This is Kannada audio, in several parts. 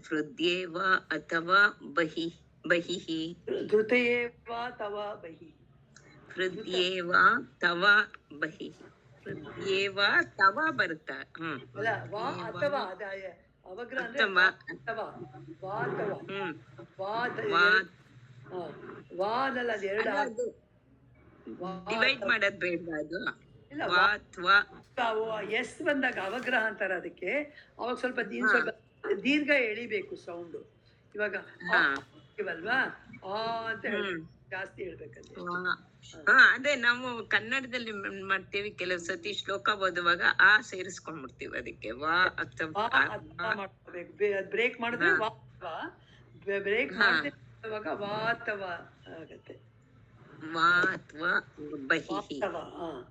ಹೃದ್ಯೇವ ಅಥವಾ ಬಹಿಃ ಧೃತಯೇವ ತವ ಬಹಿ. ಹೃದ್ಯೇವ ತವ ಬಹಿಃ ಹೃದ್ಯೇವ ತವ ಬರುತ್ತಾ ಅಲ್ಲ ವಾ ಅಥವಾ ಅದ ಅವಗ್ರ ಅಂದ್ರೆ ಅಥವಾ ಅಥವಾ ವಾ ಅಥವಾ ವಾದ ವಾ ವಾದಲ್ಲ ಅದು ಎರಡು ಅದು ಡಿವೈಡ್ ಮಾಡೋದ್ ಬೇಡ ಅದು ಇಲ್ಲ ವಾತ್ವಾ ಎಸ್ ಬಂದಾಗ ಅವಗ್ರಹ ಅಂತಾರೆ ಅದಕ್ಕೆ. ಅವಾಗ ಸ್ವಲ್ಪ ಸ್ವಲ್ಪ ದೀರ್ಘ ಎಳಿಬೇಕು ಸೌಂಡು. ಇವಾಗ ಇವಲ್ವಾ ಆ ಅಂತ ಹೇಳಿ ಜಾಸ್ತಿ ಹೇಳ್ಬೇಕಂದ್ರೆ. ಅದೇ ನಾವು ಕನ್ನಡದಲ್ಲಿ ಮಾಡ್ತೀವಿ, ಕೆಲವು ಸತಿ ಶ್ಲೋಕ ಓದುವಾಗ ಆ ಸೇರಿಸ್ಕೊಂಡ್ಬಿಡ್ತೀವಿ ಅದಕ್ಕೆ ವಾ ಅಥವಾ ಮಾಡ್ಕೋಬೇಕು. ಬ್ರೇಕ್ ಮಾಡಿದ್ರೆ ವಾತ್ವಾ, ಬ್ರೇಕ್ ಮಾಡಿದಾಗ ವಾತವ ಆಗತ್ತೆ. ವಾತ್ವಾ ಬಹಿಃ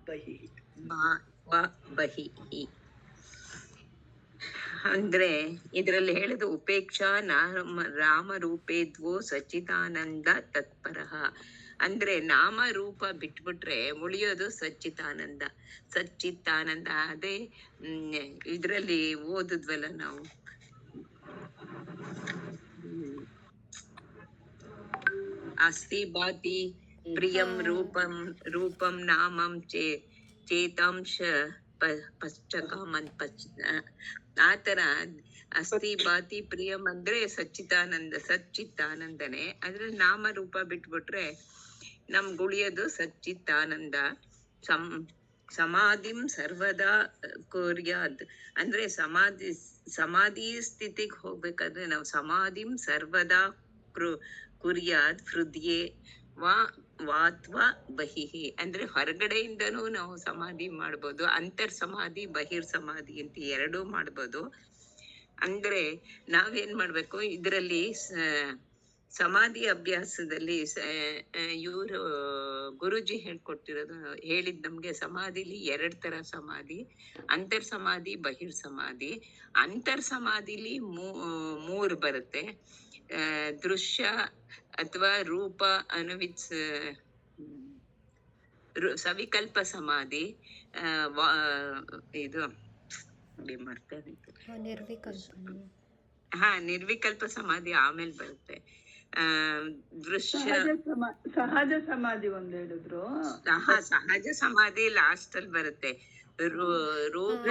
ಬಹಿಃ ಬಹಿಃ ಅಂದ್ರೆ ಇದರಲ್ಲಿ ಹೇಳಿದ ಉಪೇಕ್ಷಾ ರಾಮರೂಪೇದ್ವೋ ಸಚ್ಚಿದಾನಂದ ತತ್ಪರಃ. ಅಂದ್ರೆ ನಾಮರೂಪ ಬಿಟ್ಬಿಟ್ರೆ ಉಳಿಯೋದು ಸಚ್ಚಿದಾನಂದ. ಸಚ್ಚಿದಾನಂದ ಅದೇ ಇದ್ರಲ್ಲಿ ಓದಿದ್ವಲ್ಲ ನಾವು, ಅಸ್ತಿ ಭಾತಿ ಪ್ರಿಯಂ ರೂಪಂ ನಾಮಂ ಚೇತಾಂಶ ಪಶ್ಚಕಾಮನ್ ಆತರ ಅಸ್ತಿ ಭಾತಿ ಪ್ರಿಯಂ ಅಂದ್ರೆ ಸಚ್ಚಿತ್ತಾನಂದನೇ. ಅದ್ರಲ್ಲಿ ನಾಮರೂಪ ಬಿಟ್ಬಿಟ್ರೆ ನಮ್ಗುಳಿಯೋದು ಸಚ್ಚಿತ್ತಾನಂದ. ಸಮಾಧಿಂ ಸರ್ವದಾ ಕುರ್ಯಾದ್ ಅಂದ್ರೆ ಸಮಾಧಿ ಸ್ಥಿತಿಗೆ ಹೋಗ್ಬೇಕಾದ್ರೆ ನಾವು ಸಮಾಧಿಂ ಸರ್ವದಾ ಕುರ್ಯಾದ್ ಹೃದಯೇ ವಾತ್ವಾ ಬಹಿಃ ಅಂದ್ರೆ ಹೊರಗಡೆಯಿಂದನೂ ನಾವು ಸಮಾಧಿ ಮಾಡ್ಬೋದು. ಅಂತರ್ ಸಮಾಧಿ ಬಹಿರ್ ಸಮಾಧಿ ಅಂತ ಎರಡೂ ಮಾಡ್ಬೋದು. ಅಂದ್ರೆ ನಾವೇನ್ ಮಾಡ್ಬೇಕು, ಇದರಲ್ಲಿ ಸಮಾಧಿ ಅಭ್ಯಾಸದಲ್ಲಿ ಇವರು ಗುರುಜಿ ಹೇಳ್ಕೊಟ್ಟಿರೋದು ಹೇಳಿದ್ ನಮ್ಗೆ, ಸಮಾಧಿಲಿ 2 ತರ ಸಮಾಧಿ, ಅಂತರ್ ಸಮಾಧಿ ಬಹಿರ್ ಸಮಾಧಿ. ಅಂತರ್ ಸಮಾಧಿಲಿ 3 ಬರುತ್ತೆ. ದೃಶ್ಯ ಅಥವಾ ರೂಪ ಅನುವಿತ್ ಸವಿಕಲ್ಪ ಸಮಾಧಿ, ಇದು ನಿರ್ವಿಕಲ್ಪ ಸಮಾಧಿ ಆಮೇಲೆ ಬರುತ್ತೆ. ದೃಶ್ಯ ಸಹಜ ಸಮಾಧಿ ಒಂದ್ ಹೇಳಿದ್ರು. ಸಹಜ ಸಮಾಧಿ ಲಾಸ್ಟ್ ಅಲ್ಲಿ ಬರುತ್ತೆ. ರೂಪ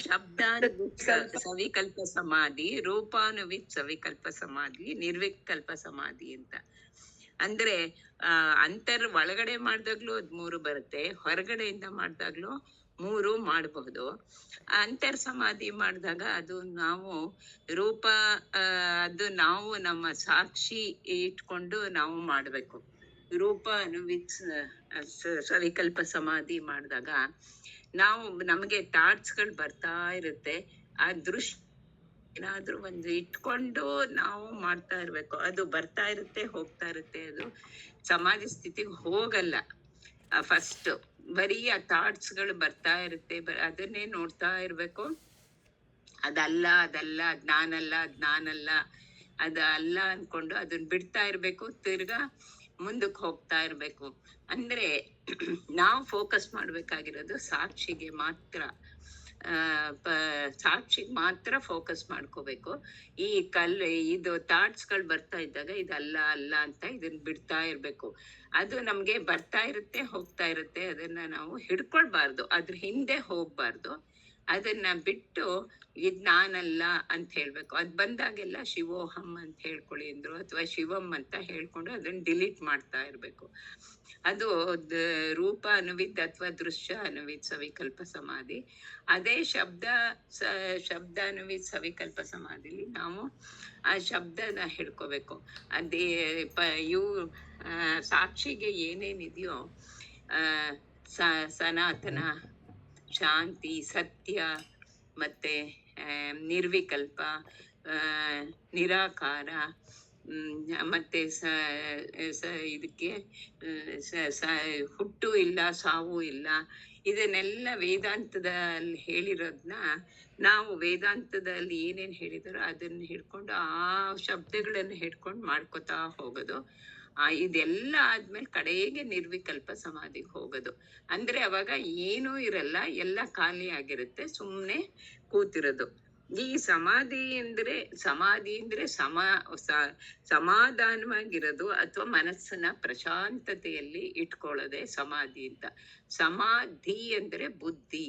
ಶಬ್ದಾನುವಿತ್ ಸವಿಕಲ್ಪ ಸಮಾಧಿ, ರೂಪಾನುವಿತ್ ಸವಿಕಲ್ಪ ಸಮಾಧಿ, ನಿರ್ವಿಕಲ್ಪ ಸಮಾಧಿ ಅಂತ. ಅಂದ್ರೆ ಒಳಗಡೆ ಮಾಡ್ದಾಗ್ಲೂ ಅದ್ 3 ಬರುತ್ತೆ, ಹೊರಗಡೆಯಿಂದ ಮಾಡ್ದಾಗ್ಲೂ 3 ಮಾಡಬಹುದು. ಅಂತರ್ ಸಮಾಧಿ ಮಾಡಿದಾಗ ಅದು ನಾವು ರೂಪ ಅದು ನಾವು ನಮ್ಮ ಸಾಕ್ಷಿ ಇಟ್ಕೊಂಡು ನಾವು ಮಾಡ್ಬೇಕು. ರೂಪ ಅನುವಿತ್ ಸವಿಕಲ್ಪ ಸಮಾಧಿ ಮಾಡಿದಾಗ ನಮಗೆ ಥಾಟ್ಸ್ಗಳು ಬರ್ತಾ ಇರುತ್ತೆ. ಆ ದೃಷ್ಟಿ ಏನಾದ್ರೂ ಒಂದು ಇಟ್ಕೊಂಡು ನಾವು ಮಾಡ್ತಾ ಇರ್ಬೇಕು. ಅದು ಬರ್ತಾ ಇರುತ್ತೆ, ಹೋಗ್ತಾ ಇರುತ್ತೆ. ಅದು ಸಮಾಧಿ ಸ್ಥಿತಿಗೆ ಹೋಗಲ್ಲ. ಫಸ್ಟ್ ಬರೀ ಆ ಥಾಟ್ಸ್ಗಳು ಬರ್ತಾ ಇರುತ್ತೆ, ಅದನ್ನೇ ನೋಡ್ತಾ ಇರ್ಬೇಕು. ಅದಲ್ಲ ಅದ್ ನಾನಲ್ಲ ಅದು ಅಲ್ಲ ಅನ್ಕೊಂಡು ಅದನ್ನ ಬಿಡ್ತಾ ಇರ್ಬೇಕು. ತಿರ್ಗಾ ಮುಂದಕ್ಕೆ ಹೋಗ್ತಾ ಇರ್ಬೇಕು. ಅಂದ್ರೆ ನಾವು ಫೋಕಸ್ ಮಾಡ್ಬೇಕಾಗಿರೋದು ಸಾಕ್ಷಿಗೆ ಮಾತ್ರ. ಸಾಕ್ಷಿಗೆ ಮಾತ್ರ ಫೋಕಸ್ ಮಾಡ್ಕೋಬೇಕು. ಇದು ಥಾಟ್ಸ್ಗಳು ಬರ್ತಾ ಇದ್ದಾಗ ಇದಲ್ಲ ಅಂತ ಇದನ್ನ ಬಿಡ್ತಾ ಇರ್ಬೇಕು. ಅದು ನಮ್ಗೆ ಬರ್ತಾ ಇರುತ್ತೆ, ಹೋಗ್ತಾ ಇರುತ್ತೆ. ಅದನ್ನ ನಾವು ಹಿಡ್ಕೊಳ್ಬಾರ್ದು, ಅದ್ರ ಹಿಂದೆ ಹೋಗ್ಬಾರ್ದು. ಅದನ್ನ ಬಿಟ್ಟು ಇದ್ ನಾನಲ್ಲ ಅಂತ ಹೇಳ್ಬೇಕು. ಅದ್ ಬಂದಾಗೆಲ್ಲ ಶಿವೋಹಂ ಅಂತ ಹೇಳ್ಕೊಳ್ಳಿ ಅಂದ್ರು, ಅಥವಾ ಶಿವಂ ಅಂತ ಹೇಳ್ಕೊಂಡು ಅದನ್ನ ಡಿಲೀಟ್ ಮಾಡ್ತಾ ಇರ್ಬೇಕು. ಅದು ರೂಪ ಅನುವಿದ್ ಅಥವಾ ದೃಶ್ಯ ಅನುವಿದ್ ಸವಿಕಲ್ಪ ಸಮಾಧಿ. ಅದೇ ಶಬ್ದ ಅನುವಿದ್ ಸವಿಕಲ್ಪ ಸಮಾಧಿಲಿ ನಾವು ಆ ಶಬ್ದನ ಹಿಡ್ಕೋಬೇಕು. ಅದೇ ಸಾಕ್ಷಿಗೆ ಏನೇನಿದೆಯೋ ಸನಾತನ, ಶಾಂತಿ, ಸತ್ಯ, ಮತ್ತೆ ನಿರ್ವಿಕಲ್ಪ, ನಿರಾಕಾರ, ಮತ್ತೆ ಇದಕ್ಕೆ ಹುಟ್ಟು ಇಲ್ಲ, ಸಾವು ಇಲ್ಲ, ಇದನ್ನೆಲ್ಲ ವೇದಾಂತದಲ್ಲಿ ಹೇಳಿರೋದನ್ನ ನಾವು ವೇದಾಂತದಲ್ಲಿ ಏನೇನ್ ಹೇಳಿದಾರೋ ಅದನ್ನ ಹಿಡ್ಕೊಂಡು ಆ ಶಬ್ದಗಳನ್ನು ಹಿಡ್ಕೊಂಡು ಮಾಡ್ಕೊತಾ ಹೋಗೋದು. ಇದೆಲ್ಲ ಆದ್ಮೇಲೆ ಕಡೆಗೆ ನಿರ್ವಿಕಲ್ಪ ಸಮಾಧಿಗೆ ಹೋಗೋದು. ಅಂದ್ರೆ ಅವಾಗ ಏನೂ ಇರಲ್ಲ, ಎಲ್ಲ ಖಾಲಿ ಆಗಿರುತ್ತೆ. ಸುಮ್ಮನೆ ಕೂತಿರೋದು. ಈ ಸಮಾಧಿ ಅಂದ್ರೆ ಸಮಾಧಾನವಾಗಿರೋದು ಅಥವಾ ಮನಸ್ಸನ್ನ ಪ್ರಶಾಂತತೆಯಲ್ಲಿ ಇಟ್ಕೊಳ್ಳೋದೆ ಸಮಾಧಿ ಅಂತ. ಸಮಾಧಿ ಅಂದ್ರೆ ಬುದ್ಧಿ,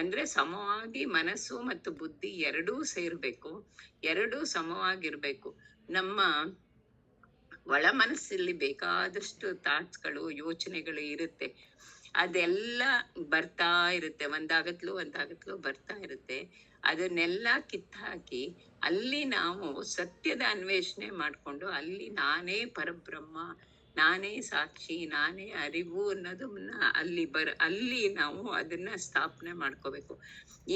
ಅಂದ್ರೆ ಸಮವಾಗಿ ಮನಸ್ಸು ಮತ್ತು ಬುದ್ಧಿ ಎರಡೂ ಸೇರ್ಬೇಕು, ಎರಡೂ ಸಮವಾಗಿರ್ಬೇಕು. ನಮ್ಮ ಒಳ ಮನಸ್ಸಲ್ಲಿ ಬೇಕಾದಷ್ಟು ಥಾಟ್ಸ್ಗಳು, ಯೋಚನೆಗಳು ಇರುತ್ತೆ. ಅದೆಲ್ಲ ಬರ್ತಾ ಇರುತ್ತೆ, ಒಂದಾಗತ್ಲು ಬರ್ತಾ ಇರುತ್ತೆ. ಅದನ್ನೆಲ್ಲ ಕಿತ್ತಾಕಿ ಅಲ್ಲಿ ನಾವು ಸತ್ಯದ ಅನ್ವೇಷಣೆ ಮಾಡ್ಕೊಂಡು ಅಲ್ಲಿ ನಾನೇ ಪರಬ್ರಹ್ಮ, ನಾನೇ ಸಾಕ್ಷಿ, ನಾನೇ ಅರಿವು ಅನ್ನೋದನ್ನ ಅಲ್ಲಿ ನಾವು ಅದನ್ನ ಸ್ಥಾಪನೆ ಮಾಡ್ಕೋಬೇಕು.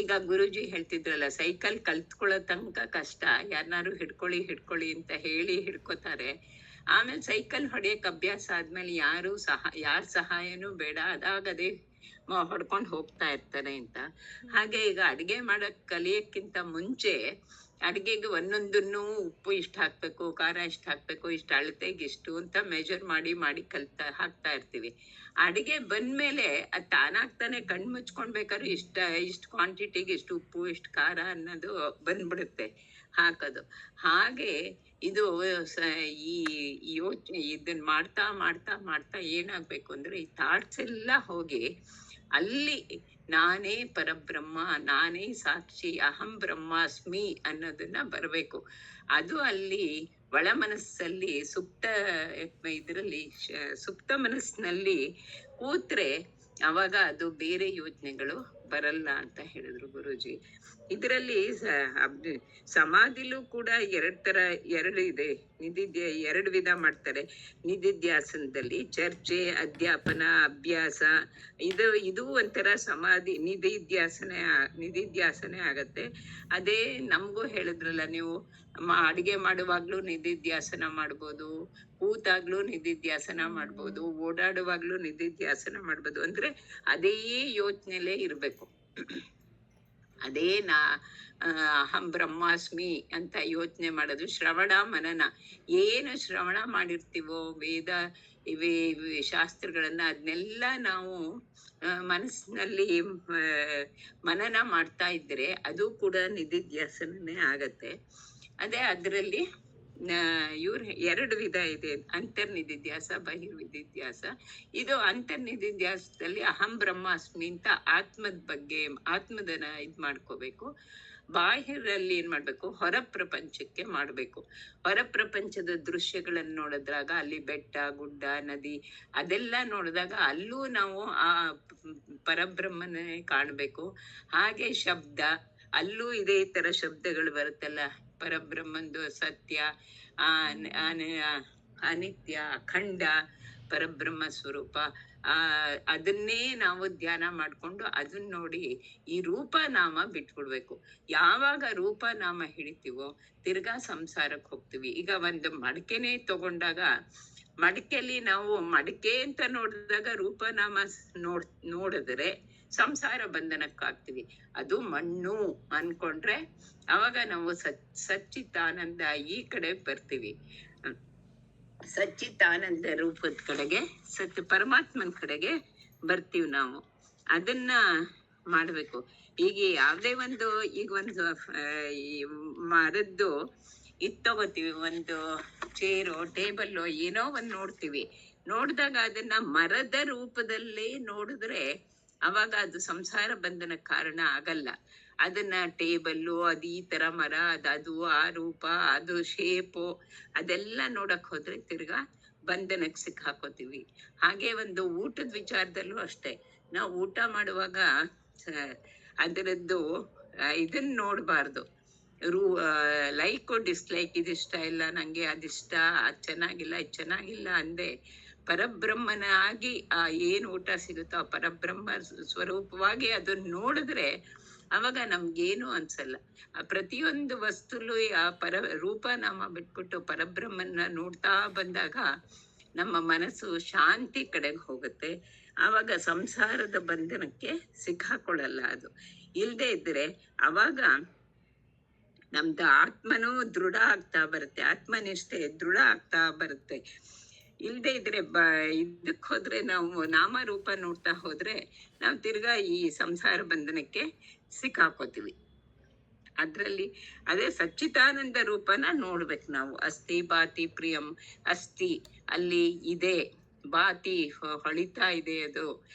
ಈಗ ಗುರುಜಿ ಹೇಳ್ತಿದ್ರಲ್ಲ, ಸೈಕಲ್ ಕಲ್ತ್ಕೊಳ್ಳೋ ತನಕ ಕಷ್ಟ, ಯಾರನ್ನಾರು ಹಿಡ್ಕೊಳ್ಳಿ ಅಂತ ಹೇಳಿ ಹಿಡ್ಕೋತಾರೆ. ಆಮೇಲೆ ಸೈಕಲ್ ಹೊಡೆಯಕ್ ಅಭ್ಯಾಸ ಆದ್ಮೇಲೆ ಯಾರ ಸಹಾಯನೂ ಬೇಡ, ಅದಾಗದೇ ಹೊಡ್ಕೊಂಡು ಹೋಗ್ತಾ ಇರ್ತಾರೆ ಅಂತ. ಹಾಗೆ ಈಗ ಅಡಿಗೆ ಮಾಡಕ್ ಕಲಿಯಕ್ಕಿಂತ ಮುಂಚೆ ಅಡಿಗೆಗೆ ಒಂದೊಂದನ್ನು ಉಪ್ಪು ಇಷ್ಟ ಹಾಕ್ಬೇಕು, ಖಾರ ಇಷ್ಟ ಹಾಕ್ಬೇಕು, ಇಷ್ಟ ಅಳತೆಗೆ ಇಷ್ಟು ಅಂತ ಮೆಜರ್ ಮಾಡಿ ಹಾಕ್ತಾ ಇರ್ತೀವಿ. ಅಡಿಗೆ ಬಂದ್ಮೇಲೆ ಅದ್ ತಾನಾಗ್ತಾನೆ ಕಣ್ ಮುಚ್ಕೊಂಡ್ಬೇಕಾದ್ರೆ ಇಷ್ಟ ಕ್ವಾಂಟಿಟಿಗೆ ಇಷ್ಟು ಉಪ್ಪು, ಇಷ್ಟು ಖಾರ ಅನ್ನೋದು ಬಂದ್ಬಿಡುತ್ತೆ ಹಾಕೋದು. ಹಾಗೆ ಇದು ಈ ಯೋಚನೆ ಇದನ್ನ ಮಾಡ್ತಾ ಮಾಡ್ತಾ ಮಾಡ್ತಾ ಏನಾಗ್ಬೇಕು ಅಂದ್ರೆ ಈ ಥಾಟ್ಸ್ ಎಲ್ಲ ಹೋಗಿ ಅಲ್ಲಿ ನಾನೇ ಪರಬ್ರಹ್ಮ, ನಾನೇ ಸಾಕ್ಷಿ, ಅಹಂ ಬ್ರಹ್ಮಾಸ್ಮಿ ಅನ್ನೋದನ್ನ ಬರಬೇಕು. ಅದು ಅಲ್ಲಿ ಒಳ ಮನಸ್ಸಲ್ಲಿ ಸುಪ್ತ ಮನಸ್ಸಿನಲ್ಲಿ ಕೂತ್ರೆ ಅವಾಗ ಅದು ಬೇರೆ ಯೋಚನೆಗಳು ಬರಲ್ಲ ಅಂತ ಹೇಳಿದ್ರು ಗುರೂಜಿ. ಇದರಲ್ಲಿ ಸಮಾಧಿಲೂ ಕೂಡ ಎರಡು ಇದೆ. ಎರಡು ವಿಧ ಮಾಡ್ತಾರೆ. ನಿಧಿಧ್ಯಾಸನದಲ್ಲಿ ಚರ್ಚೆ, ಅಧ್ಯಾಪನ, ಅಭ್ಯಾಸ. ಇದು ಒಂಥರ ಸಮಾಧಿ ನಿಧಿಧ್ಯಾಸನೆ ಆಗತ್ತೆ. ಅದೇ ನಮಗೂ ಹೇಳಿದ್ರಲ್ಲ ನೀವು, ಅಡಿಗೆ ಮಾಡುವಾಗ್ಲೂ ನಿಧಿಧ್ಯಾಸನ ಮಾಡ್ಬೋದು, ಕೂತಾಗ್ಲೂ ನಿಧಿಧ್ಯಾಸನ ಮಾಡ್ಬೋದು, ಓಡಾಡುವಾಗ್ಲೂ ನಿಧಿಧ್ಯಾಸನ ಮಾಡ್ಬೋದು. ಅಂದ್ರೆ ಅದೇ ಯೋಚನೆಲೇ ಇರ್ಬೇಕು. ಅದೇ ಅಹಂ ಬ್ರಹ್ಮಾಸ್ಮಿ ಅಂತ ಯೋಚನೆ ಮಾಡೋದು. ಶ್ರವಣ ಮನನ, ಏನು ಶ್ರವಣ ಮಾಡಿರ್ತೀವೋ ವೇದ ಇವೆ ಶಾಸ್ತ್ರಗಳನ್ನ, ಅದನ್ನೆಲ್ಲ ನಾವು ಮನಸ್ಸಿನಲ್ಲಿ ಮನನ ಮಾಡ್ತಾ ಇದ್ರೆ ಅದು ಕೂಡ ನಿಧಿಧ್ಯಾಸನೇ ಆಗತ್ತೆ. ಅದೇ ಅದರಲ್ಲಿ ಎರಡು ವಿಧ ಇದೆ, ಅಂತರ್ನಿಧಿಧ್ಯಾಸ, ಬಹಿರ್ವಿಧಿಧ್ಯಾಸ. ಇದು ಅಂತರ್ನಿಧಿಧ್ಯಾಸದಲ್ಲಿ ಅಹಂ ಬ್ರಹ್ಮಾಸ್ಮಿ ಅಂತ ಆತ್ಮದನ್ನ ಇದ್ ಮಾಡ್ಕೋಬೇಕು. ಬಾಹಿರಲ್ಲಿ ಏನ್ ಮಾಡ್ಬೇಕು, ಹೊರ ಪ್ರಪಂಚಕ್ಕೆ ಮಾಡ್ಬೇಕು. ಹೊರ ಪ್ರಪಂಚದ ದೃಶ್ಯಗಳನ್ನ ನೋಡಿದ್ರಾಗ ಅಲ್ಲಿ ಬೆಟ್ಟ, ಗುಡ್ಡ, ನದಿ ಅದೆಲ್ಲ ನೋಡಿದಾಗ ಅಲ್ಲೂ ನಾವು ಆ ಪರಬ್ರಹ್ಮನೇ ಕಾಣ್ಬೇಕು. ಹಾಗೆ ಶಬ್ದ, ಅಲ್ಲೂ ಇದೇ ತರ ಶಬ್ದಗಳು ಬರುತ್ತಲ್ಲ, ಪರಬ್ರಹ್ಮಂದು ಸತ್ಯ, ಅನಿತ್ಯ, ಅಖಂಡ ಪರಬ್ರಹ್ಮ ಸ್ವರೂಪ. ಅದನ್ನೇ ನಾವು ಧ್ಯಾನ ಮಾಡ್ಕೊಂಡು ಅದನ್ನ ನೋಡಿ ಈ ರೂಪನಾಮ ಬಿಟ್ಬಿಡ್ಬೇಕು. ಯಾವಾಗ ರೂಪನಾಮ ಹಿಡಿತೀವೋ ತಿರ್ಗಾ ಸಂಸಾರಕ್ಕೆ ಹೋಗ್ತೀವಿ. ಈಗ ಒಂದು ಮಡಕೆನೇ ತಗೊಂಡಾಗ ಮಡಕೆಲಿ ನಾವು ಮಡಕೆ ಅಂತ ನೋಡಿದಾಗ ರೂಪನಾಮ ನೋಡಿದ್ರೆ ಸಂಸಾರ ಬಂಧನಕ್ಕಾಗ್ತೀವಿ. ಅದು ಮಣ್ಣು ಅನ್ಕೊಂಡ್ರೆ ಅವಾಗ ನಾವು ಸಚ್ಚಿತ್ತಾನಂದ ಈ ಕಡೆ ಬರ್ತೀವಿ. ಸಚ್ಚಿತ್ತಾನಂದ ರೂಪದ ಕಡೆಗೆ, ಪರಮಾತ್ಮನ ಕಡೆಗೆ ಬರ್ತೀವಿ ನಾವು. ಅದನ್ನ ಮಾಡ್ಬೇಕು. ಈಗ ಯಾವ್ದೇ ಈಗ ಈ ಮರದ್ದು ತಗೋತೀವಿ, ಒಂದು ಚೇರು, ಟೇಬಲ್, ಏನೋ ಒಂದ್ ನೋಡ್ತೀವಿ. ನೋಡಿದಾಗ ಅದನ್ನ ಮರದ ರೂಪದಲ್ಲೇ ನೋಡಿದ್ರೆ ಅವಾಗ ಅದು ಸಂಸಾರ ಬಂಧನ ಕಾರಣ ಆಗಲ್ಲ. ಅದನ್ನ ಟೇಬಲ್ಲು, ಅದು ಈ ತರ ಮರ, ಅದು ಆ ರೂಪ, ಅದು ಶೇಪು, ಅದೆಲ್ಲ ನೋಡಕ್ ಹೋದ್ರೆ ತಿರ್ಗಾ ಬಂಧನಕ್ಕೆ ಸಿಕ್ಕಾಕೋತೀವಿ. ಹಾಗೆ ಒಂದು ಊಟದ ವಿಚಾರದಲ್ಲೂ ಅಷ್ಟೇ. ನಾವು ಊಟ ಮಾಡುವಾಗ ಅದರದ್ದು ಇದನ್ನ ನೋಡ್ಬಾರ್ದು. ಲೈಕ್ ಡಿಸ್ಲೈಕ್, ಇದಿಷ್ಟ ಇಲ್ಲ ನಂಗೆ, ಅದಿಷ್ಟ, ಅದ್ ಚೆನ್ನಾಗಿಲ್ಲ, ಇದು ಚೆನ್ನಾಗಿಲ್ಲ ಅಂದೆ ಪರಬ್ರಹ್ಮನ ಆಗಿ ಏನ್ ಊಟ ಸಿಗುತ್ತೋ ಆ ಪರಬ್ರಹ್ಮ ಸ್ವರೂಪವಾಗಿ ಅದನ್ನ ನೋಡಿದ್ರೆ ಅವಾಗ ನಮ್ಗೇನು ಅನ್ಸಲ್ಲ. ಆ ಪ್ರತಿಯೊಂದು ವಸ್ತುಲು ಆ ರೂಪನಾಮ ಬಿಟ್ಬಿಟ್ಟು ಪರಬ್ರಹ್ಮನ ನೋಡ್ತಾ ಬಂದಾಗ ನಮ್ಮ ಮನಸ್ಸು ಶಾಂತಿ ಕಡೆಗೆ ಹೋಗುತ್ತೆ. ಆವಾಗ ಸಂಸಾರದ ಬಂಧನಕ್ಕೆ ಸಿಕ್ಕಾಕೊಳ್ಳಲ್ಲ. ಅದು ಇಲ್ದೇ ಇದ್ರೆ ಅವಾಗ ನಮ್ದು ಆತ್ಮನೂ ದೃಢ ಆಗ್ತಾ ಬರುತ್ತೆ, ಆತ್ಮನಿಷ್ಠೆ ದೃಢ ಆಗ್ತಾ ಬರುತ್ತೆ. ಇಲ್ದೇ ಇದ್ರೆ ಇದಕ್ ಹೋದ್ರೆ, ನಾವು ನಾಮರೂಪ ನೋಡ್ತಾ ಹೋದ್ರೆ ನಾವು ತಿರ್ಗಾ ಈ ಸಂಸಾರ ಬಂಧನಕ್ಕೆ ಸಿಕ್ಕಾಕೋತೀವಿ. ಅದ್ರಲ್ಲಿ ಅದೇ ಸಚ್ಚಿದಾನಂದ ರೂಪನ ನೋಡ್ಬೇಕು ನಾವು. ಅಸ್ಥಿ ಭಾತಿ ಪ್ರಿಯಂ, ಅಸ್ಥಿ ಅಲ್ಲಿ ಇದೆ, ಭಾತಿ ಹೊಳಿತಾ ಇದೆ, ಅದು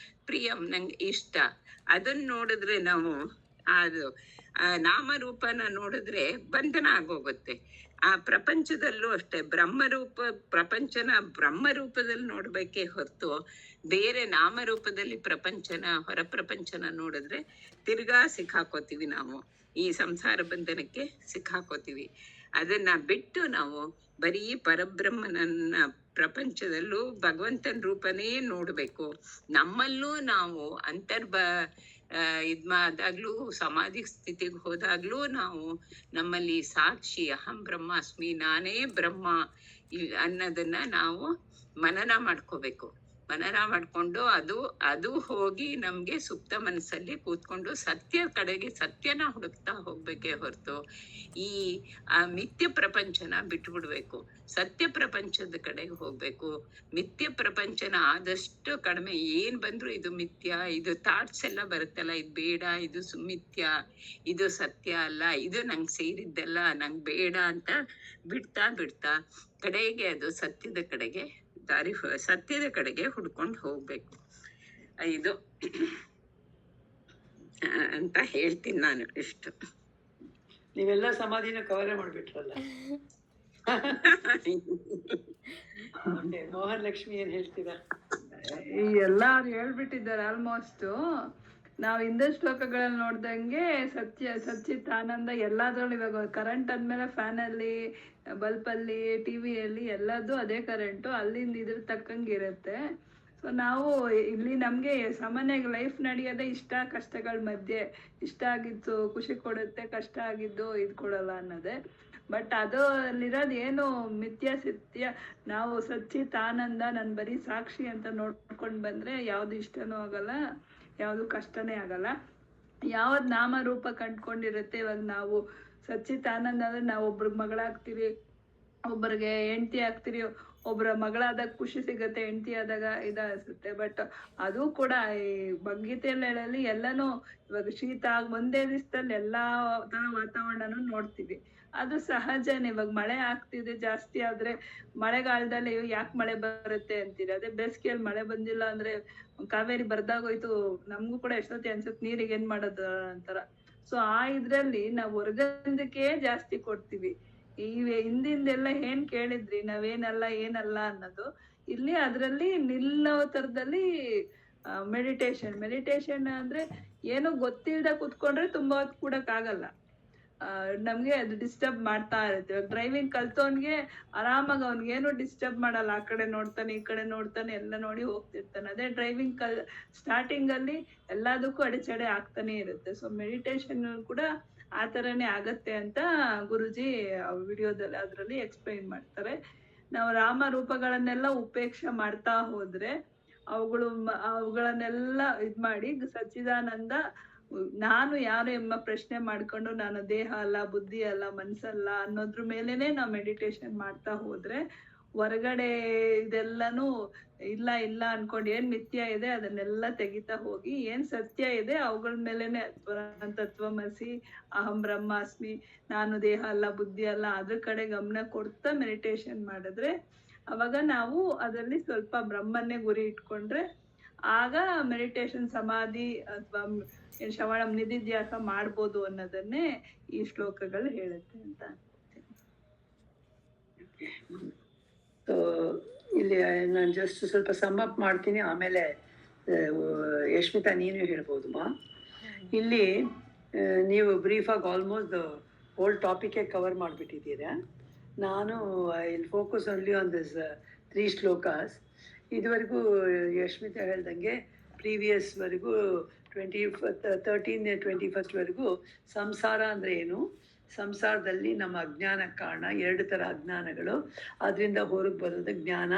ಪ್ರಿಯಂ ನಂಗೆ ಇಷ್ಟ. ಅದನ್ನ ನೋಡಿದ್ರೆ ನಾವು ಅದು ನಾಮರೂಪನ ನೋಡಿದ್ರೆ ಬಂಧನ ಆಗೋಗುತ್ತೆ. ಆ ಪ್ರಪಂಚದಲ್ಲೂ ಅಷ್ಟೇ ಬ್ರಹ್ಮರೂಪ, ಪ್ರಪಂಚನ ಬ್ರಹ್ಮರೂಪದಲ್ಲಿ ನೋಡ್ಬೇಕೇ ಹೊರತು ಬೇರೆ ನಾಮರೂಪದಲ್ಲಿ ಪ್ರಪಂಚನ, ಹೊರ ಪ್ರಪಂಚನ ನೋಡಿದ್ರೆ ತಿರ್ಗಾ ಸಿಕ್ಕಾಕೋತೀವಿ ನಾವು, ಈ ಸಂಸಾರ ಬಂಧನಕ್ಕೆ ಸಿಕ್ಕಾಕೋತೀವಿ. ಅದನ್ನ ಬಿಟ್ಟು ನಾವು ಬರೀ ಪರಬ್ರಹ್ಮನನ್ನ ಪ್ರಪಂಚದಲ್ಲೂ ಭಗವಂತನ ರೂಪನೇ ನೋಡ್ಬೇಕು. ನಮ್ಮಲ್ಲೂ ನಾವು ಇದಾಗ್ಲೂ ಸಮಾಧಿ ಸ್ಥಿತಿಗೆ ಹೋದಾಗ್ಲೂ ನಾವು ನಮ್ಮಲ್ಲಿ ಸಾಕ್ಷಿ ಅಹಂ ಬ್ರಹ್ಮಾಸ್ಮಿ, ನಾನೇ ಬ್ರಹ್ಮ ಅನ್ನೋದನ್ನ ನಾವು ಮನನ ಮಾಡ್ಕೋಬೇಕು. ಮನನ ಮಾಡ್ಕೊಂಡು ಅದು ಹೋಗಿ ನಮ್ಗೆ ಸುಪ್ತ ಮನಸ್ಸಲ್ಲಿ ಕೂತ್ಕೊಂಡು ಸತ್ಯ ಕಡೆಗೆ ಸತ್ಯನ ಹುಡುಕ್ತಾ ಹೋಗ್ಬೇಕೇ ಹೊರತು ಈ ಮಿಥ್ಯ ಪ್ರಪಂಚನ ಬಿಟ್ಬಿಡ್ಬೇಕು. ಸತ್ಯ ಪ್ರಪಂಚದ ಕಡೆಗೆ ಹೋಗ್ಬೇಕು. ಮಿಥ್ಯ ಪ್ರಪಂಚನ ಆದಷ್ಟು ಕಡಿಮೆ, ಏನ್ ಬಂದ್ರು ಇದು ಮಿಥ್ಯ, ಇದು ಥಾಟ್ಸ್ ಎಲ್ಲ ಬರುತ್ತಲ್ಲ, ಇದು ಬೇಡ, ಇದು ಮಿಥ್ಯ, ಇದು ಸತ್ಯ ಅಲ್ಲ, ಇದು ನಂಗೆ ಸೇರಿದ್ದಲ್ಲ, ನಂಗೆ ಬೇಡ ಅಂತ ಬಿಡ್ತಾ ಕಡೆಗೆ ಅದು ಸತ್ಯದ ಕಡೆಗೆ ಹುಡ್ಕೊಂಡು ಹೋಗ್ಬೇಕು. ಇದು ಅಂತ ಹೇಳ್ತೀನಿ ನಾನು. ಇಷ್ಟು ನೀವೆಲ್ಲ ಸಮಾಧಿನ ಕವರ್ ಮಾಡ್ಬಿಟ್ರಲ್ಲ. ಮೋಹನ್ ಲಕ್ಷ್ಮಿ ಏನ್ ಹೇಳ್ತೀರಾ? ಈ ಎಲ್ಲ ಹೇಳ್ಬಿಟ್ಟಿದ್ದಾರೆ ಆಲ್ಮೋಸ್ಟ್. ನಾವು ಹಿಂದೆ ಶ್ಲೋಕಗಳಲ್ಲಿ ನೋಡ್ದಂಗೆ ಸಚ್ಚಿತ್ ಆನಂದ ಎಲ್ಲಾದ್ರಲ್ಲೂ, ಇವಾಗ ಕರೆಂಟ್ ಅಂದ್ಮೇಲೆ ಫ್ಯಾನಲ್ಲಿ, ಬಲ್ಪಲ್ಲಿ, ಟಿವಿಯಲ್ಲಿ ಎಲ್ಲದೂ ಅದೇ ಕರೆಂಟು, ಅಲ್ಲಿಂದ ಇದ್ರ ತಕ್ಕಂಗಿರುತ್ತೆ. ಸೊ ನಾವು ಇಲ್ಲಿ ನಮಗೆ ಸಾಮಾನ್ಯವಾಗಿ ಲೈಫ್ ನಡೆಯೋದೇ ಇಷ್ಟ ಕಷ್ಟಗಳ ಮಧ್ಯೆ. ಇಷ್ಟ ಆಗಿದ್ದು ಖುಷಿ ಕೊಡುತ್ತೆ, ಕಷ್ಟ ಆಗಿದ್ದು ಇದು ಕೊಡಲ್ಲ ಅನ್ನೋದೇ. ಬಟ್ ಅದು ಅಲ್ಲಿರೋದು ಏನು ಮಿಥ್ಯ ಸತ್ಯ, ನಾವು ಸಚ್ಚಿತ್ ಆನಂದ, ನಾನು ಬರೀ ಸಾಕ್ಷಿ ಅಂತ ನೋಡ್ಕೊಂಡು ಬಂದ್ರೆ ಯಾವ್ದು ಇಷ್ಟನೂ ಆಗಲ್ಲ, ಯಾವುದು ಕಷ್ಟನೇ ಆಗಲ್ಲ. ಯಾವ್ದು ನಾಮರೂಪ ಕಂಡ್ಕೊಂಡಿರುತ್ತೆ. ಇವಾಗ ನಾವು ಸಚ್ಚಿತ್ ಆನಂದ ಅಂದ್ರೆ ನಾವು ಒಬ್ರಿಗೆ ಮಗಳಾಗ್ತೀವಿ, ಒಬ್ಬರಿಗೆ ಹೆಂಡತಿ ಆಗ್ತೀರಿ, ಒಬ್ಬರ ಮಗಳಾದಾಗ ಖುಷಿ ಸಿಗುತ್ತೆ, ಹೆಂಡತಿ ಆದಾಗ ಇದಾಗುತ್ತೆ. ಬಟ್ ಅದು ಕೂಡ ಈ ಭಗವದ್ಗೀತೆಯಲ್ಲಿ ಎಲ್ಲನೂ, ಇವಾಗ ಶೀತ ಒಂದೇ ದಿವಸದಲ್ಲಿ ಎಲ್ಲಾ ತರ ವಾತಾವರಣನೂ ನೋಡ್ತೀವಿ. ಅದು ಸಹಜನೇ. ಇವಾಗ ಮಳೆ ಆಗ್ತಿದೆ ಜಾಸ್ತಿ ಆದ್ರೆ ಮಳೆಗಾಲದಲ್ಲಿ ಯಾಕೆ ಮಳೆ ಬರುತ್ತೆ ಅಂತೀರಿ, ಅದೇ ಬೇಸಿಗೆಯಲ್ಲಿ ಮಳೆ ಬಂದಿಲ್ಲ ಅಂದ್ರೆ ಕಾವೇರಿ ಬರ್ದಾಗೋಯ್ತು, ನಮ್ಗೂ ಕೂಡ ಎಷ್ಟೊತ್ತಿ ಅನ್ಸುತ್ತೆ ನೀರಿಗೆ ಏನ್ ಮಾಡೋದು ಅಂತಾರ. ಸೊ ಇದ್ರಲ್ಲಿ ನಾವು ಹೊರಗಂದಕ್ಕೆ ಜಾಸ್ತಿ ಕೊಡ್ತೀವಿ. ಈ ಹಿಂದಿಂದೆಲ್ಲ ಏನ್ ಕೇಳಿದ್ರಿ, ನಾವೇನಲ್ಲ ಏನಲ್ಲ ಅನ್ನೋದು ಇಲ್ಲಿ ಅದ್ರಲ್ಲಿ ನಿಲ್ಲೋ ತರದಲ್ಲಿ ಮೆಡಿಟೇಷನ್ ಅಂದ್ರೆ ಏನು ಗೊತ್ತಿಲ್ದ ಕುತ್ಕೊಂಡ್ರೆ ತುಂಬಾ ಹೊತ್ತು ಕೂಡಕ್ ಆಗಲ್ಲ. ನಮ್ಗೆ ಅದು ಡಿಸ್ಟರ್ಬ್ ಮಾಡ್ತಾ ಇರುತ್ತೆ. ಡ್ರೈವಿಂಗ್ ಕಲ್ತವನ್ಗೆ ಆರಾಮಾಗಿ ಅವ್ನಿಗೇನು ಡಿಸ್ಟರ್ಬ್ ಮಾಡಲ್ಲ, ಆ ಕಡೆ ನೋಡ್ತಾನೆ ಈ ಕಡೆ ನೋಡ್ತಾನೆ ಎಲ್ಲ ನೋಡಿ ಹೋಗ್ತಿರ್ತಾನೆ. ಅದೇ ಡ್ರೈವಿಂಗ್ ಸ್ಟಾರ್ಟಿಂಗ್ ಅಲ್ಲಿ ಎಲ್ಲದಕ್ಕೂ ಅಡೆಚಡೆ ಆಗ್ತಾನೆ ಇರುತ್ತೆ. ಸೊ ಮೆಡಿಟೇಷನ್ ಕೂಡ ಆ ಥರನೇ ಆಗತ್ತೆ ಅಂತ ಗುರುಜಿ ವಿಡಿಯೋದಲ್ಲಿ ಅದರಲ್ಲಿ ಎಕ್ಸ್ಪ್ಲೈನ್ ಮಾಡ್ತಾರೆ. ನಾವು ರಾಮರೂಪಗಳನ್ನೆಲ್ಲ ಉಪೇಕ್ಷೆ ಮಾಡ್ತಾ ಹೋದ್ರೆ ಅವುಗಳನ್ನೆಲ್ಲ ಮಾಡಿ ಸಚ್ಚಿದಾನಂದ ನಾನು ಯಾರು ಎಂಬ ಪ್ರಶ್ನೆ ಮಾಡ್ಕೊಂಡು ನಾನು ದೇಹ ಅಲ್ಲ, ಬುದ್ಧಿ ಅಲ್ಲ, ಮನ್ಸಲ್ಲ ಅನ್ನೋದ್ರ ಮೇಲೆನೆ ನಾವು ಮೆಡಿಟೇಷನ್ ಮಾಡ್ತಾ ಹೋದ್ರೆ ಹೊರಗಡೆ ಇದೆಲ್ಲಾನು ಇಲ್ಲ ಅನ್ಕೊಂಡು ಏನ್ ಮಿಥ್ಯ ಇದೆ ಅದನ್ನೆಲ್ಲ ತೆಗಿತಾ ಹೋಗಿ ಏನ್ ಸತ್ಯ ಇದೆ ಅವುಗಳ ಮೇಲೆನೆ ತತ್ವಮಸಿ, ಅಹಂ ಬ್ರಹ್ಮಾಸ್ಮಿ, ನಾನು ದೇಹ ಅಲ್ಲ, ಬುದ್ಧಿ ಅಲ್ಲ ಅದ್ರ ಕಡೆ ಗಮನ ಕೊಡ್ತಾ ಮೆಡಿಟೇಷನ್ ಮಾಡಿದ್ರೆ ಅವಾಗ ನಾವು ಅದರಲ್ಲಿ ಸ್ವಲ್ಪ ಬ್ರಹ್ಮನ್ನೇ ಗುರಿ ಇಟ್ಕೊಂಡ್ರೆ ಆಗ ಮೆಡಿಟೇಷನ್ ಸಮಾಧಿ ಅಥವಾ ಶ್ರವಣ ನಿಧಿಧ್ಯಾಸ ಮಾಡ್ಬೋದು ಅನ್ನೋದನ್ನೇ ಈ ಶ್ಲೋಕಗಳು ಹೇಳುತ್ತೆ ಅಂತ. ಇಲ್ಲಿ ನಾನು ಜಸ್ಟ್ ಸ್ವಲ್ಪ ಸಮ್ ಅಪ್ ಮಾಡ್ತೀನಿ, ಆಮೇಲೆ ಯಶ್ಮಿತಾ ನೀನು ಹೇಳ್ಬೋದು ಮಾ. ಇಲ್ಲಿ ನೀವು ಬ್ರೀಫಾಗಿ ಆಲ್ಮೋಸ್ಟ್ ಹೋಲ್ ಟಾಪಿಕೇ ಕವರ್ ಮಾಡಿಬಿಟ್ಟಿದ್ದೀರಾ. ನಾನು I will focus only on this 3 shlokas. ಇದುವರೆಗೂ ಯಶ್ಮಿತಾ ಹೇಳ್ದಂಗೆ ಪ್ರೀವಿಯಸ್ವರೆಗೂ 13-21ವರೆಗೂ ಸಂಸಾರ ಅಂದರೆ ಏನು, ಸಂಸಾರದಲ್ಲಿ ನಮ್ಮ ಅಜ್ಞಾನಕ್ಕೆ ಕಾರಣ 2 ಥರ ಅಜ್ಞಾನಗಳು, ಅದರಿಂದ ಹೊರಗೆ ಬರೋದು ಜ್ಞಾನ,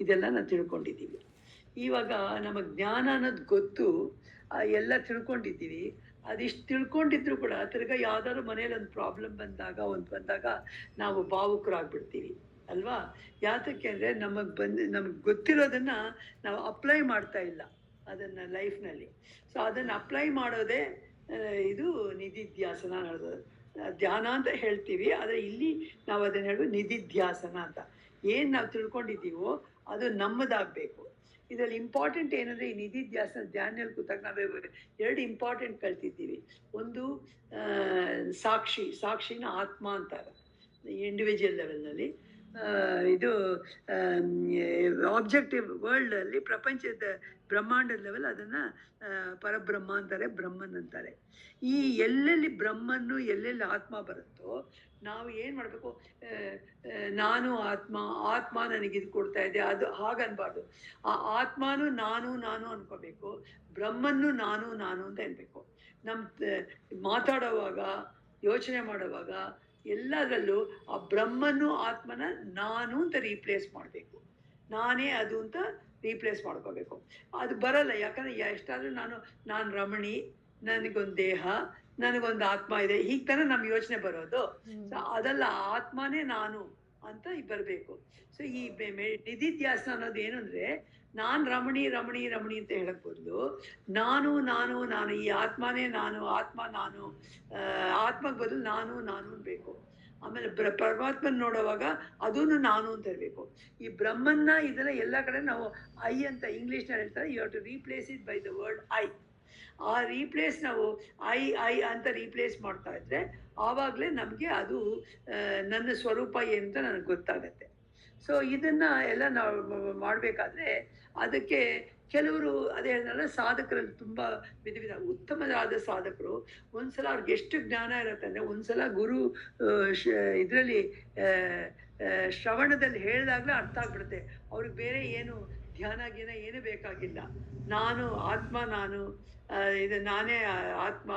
ಇದೆಲ್ಲ ನಾವು ತಿಳ್ಕೊಂಡಿದ್ದೀವಿ. ಇವಾಗ ನಮಗೆ ಜ್ಞಾನ ಅನ್ನೋದು ಗೊತ್ತು, ಎಲ್ಲ ತಿಳ್ಕೊಂಡಿದ್ದೀವಿ. ಅದಿಷ್ಟು ತಿಳ್ಕೊಂಡಿದ್ರು ಕೂಡ ತಿರ್ಗಾ ಯಾವ್ದಾದ್ರು ಮನೇಲಿ ಒಂದು ಪ್ರಾಬ್ಲಮ್ ಬಂದಾಗ ನಾವು ಭಾವುಕರಾಗ್ಬಿಡ್ತೀವಿ ಅಲ್ವಾ? ಯಾತಕ್ಕೆ ಅಂದರೆ ನಮಗೆ ಗೊತ್ತಿರೋದನ್ನು ನಾವು ಅಪ್ಲೈ ಮಾಡ್ತಾ ಇಲ್ಲ ಅದನ್ನು ಲೈಫ್ನಲ್ಲಿ. ಸೊ ಅದನ್ನು ಅಪ್ಲೈ ಮಾಡೋದೇ ಇದು ನಿಧಿಧ್ಯಾಸನ ಅನ್ನೋದು. ಧ್ಯಾನ ಅಂತ ಹೇಳ್ತೀವಿ, ಆದರೆ ಇಲ್ಲಿ ನಾವು ಅದನ್ನು ಹೇಳೋದು ನಿಧಿಧ್ಯಾಸನ ಅಂತ. ಏನು ನಾವು ತಿಳ್ಕೊಂಡಿದ್ದೀವೋ ಅದು ನಮ್ಮದಾಗಬೇಕು. ಇದರಲ್ಲಿ ಇಂಪಾರ್ಟೆಂಟ್ ಏನಂದರೆ ಈ ನಿಧಿಧ್ಯಾಸನ ಧ್ಯಾನದಲ್ಲಿ ಕೂತಾಗ ನಾವು 2 ಇಂಪಾರ್ಟೆಂಟ್ ಕಲ್ತಿದ್ದೀವಿ. ಒಂದು ಸಾಕ್ಷಿನ ಆತ್ಮ ಅಂತಾರೆ ಇಂಡಿವಿಜುವಲ್ ಲೆವೆಲ್ನಲ್ಲಿ. ಇದು ಆಬ್ಜೆಕ್ಟಿವ್ ವರ್ಲ್ಡಲ್ಲಿ ಪ್ರಪಂಚದ ಬ್ರಹ್ಮಾಂಡದ ಲೆವೆಲ್ ಅದನ್ನು ಪರಬ್ರಹ್ಮ ಅಂತಾರೆ, ಬ್ರಹ್ಮನ್ ಅಂತಾರೆ. ಈ ಎಲ್ಲೆಲ್ಲಿ ಬ್ರಹ್ಮನ್ನು ಎಲ್ಲೆಲ್ಲಿ ಆತ್ಮ ಬರುತ್ತೋ ನಾವು ಏನು ಮಾಡಬೇಕು, ನಾನು ಆತ್ಮ ನನಗೆ ಇದು ಕೊಡ್ತಾ ಇದೆ ಅದು ಹಾಗನ್ಬಾರ್ದು. ಆ ಆತ್ಮನೂ ನಾನು ಅನ್ಕೋಬೇಕು, ಬ್ರಹ್ಮನ್ನು ನಾನು ಅಂತ ಅನ್ಬೇಕು. ಮಾತಾಡೋವಾಗ ಯೋಚನೆ ಮಾಡುವಾಗ ಎಲ್ಲದರಲ್ಲೂ ಆ ಬ್ರಹ್ಮನ್ನು ಆತ್ಮನ ನಾನು ಅಂತ ರೀಪ್ಲೇಸ್ ಮಾಡಬೇಕು, ನಾನೇ ಅದು ಅಂತ ರೀಪ್ಲೇಸ್ ಮಾಡ್ಕೋಬೇಕು. ಅದು ಬರಲ್ಲ, ಯಾಕಂದರೆ ಎಷ್ಟಾದರೂ ನಾನು ರಮಣಿ, ನನಗೊಂದು ದೇಹ, ನನಗೊಂದು ಆತ್ಮ ಇದೆ, ಹೀಗೆ ತಾನೇ ನಮ್ಮ ಯೋಚನೆ ಬರೋದು. ಸೊ ಅದೆಲ್ಲ ಆತ್ಮನೇ ನಾನು ಅಂತ ಬರಬೇಕು. ಸೊ ಈ ನಿಧಿಧ್ಯಾಸನ ಅನ್ನೋದು ಏನು ಅಂದರೆ, ನಾನು ರಮಣಿ ಅಂತ ಹೇಳಕ್ ಬದಲು ನಾನು ಈ ಆತ್ಮನೇ ನಾನು, ಆತ್ಮ ನಾನು, ಆತ್ಮಕ್ಕೆ ಬದಲು ನಾನು ಅನ್ಬೇಕು. ಆಮೇಲೆ ಪರಮಾತ್ಮನ ನೋಡುವಾಗ ಅದೂ ನಾನು ಅಂತ ಇರಬೇಕು. ಈ ಬ್ರಹ್ಮನ್ನ ಇದೆಲ್ಲ ಎಲ್ಲ ಕಡೆ ನಾವು ಐ ಅಂತ ಇಂಗ್ಲೀಷ್ನಲ್ಲಿ ಹೇಳ್ತಾರೆ, you have to replace it by the word I. ಆ ರೀಪ್ಲೇಸ್ ನಾವು ಐ ಅಂತ ರೀಪ್ಲೇಸ್ ಮಾಡ್ತಾ ಇದ್ರೆ ಆವಾಗಲೇ ನಮಗೆ ಅದು ನನ್ನ ಸ್ವರೂಪ ಏನು ಅಂತ ನನಗೆ ಗೊತ್ತಾಗತ್ತೆ. ಸೊ ಇದನ್ನು ಎಲ್ಲ ನಾವು ಮಾಡಬೇಕಾದ್ರೆ ಅದಕ್ಕೆ ಕೆಲವರು ಅದೇ ಹೇಳಿದ್ರಲ್ಲ, ಸಾಧಕರಲ್ಲಿ ತುಂಬ ವಿಧ ಉತ್ತಮವಾದ ಸಾಧಕರು ಒಂದ್ಸಲ ಅವ್ರಿಗೆ ಎಷ್ಟು ಜ್ಞಾನ ಇರುತ್ತೆ ಅಂದರೆ, ಒಂದ್ಸಲ ಗುರು ಇದರಲ್ಲಿ ಶ್ರವಣದಲ್ಲಿ ಹೇಳಿದಾಗಲೇ ಅರ್ಥ ಆಗ್ಬಿಡುತ್ತೆ ಅವ್ರಿಗೆ. ಬೇರೆ ಏನು ಧ್ಯಾನ ಏನು ಬೇಕಾಗಿಲ್ಲ. ನಾನು ಇದು ನಾನೇ ಆತ್ಮ,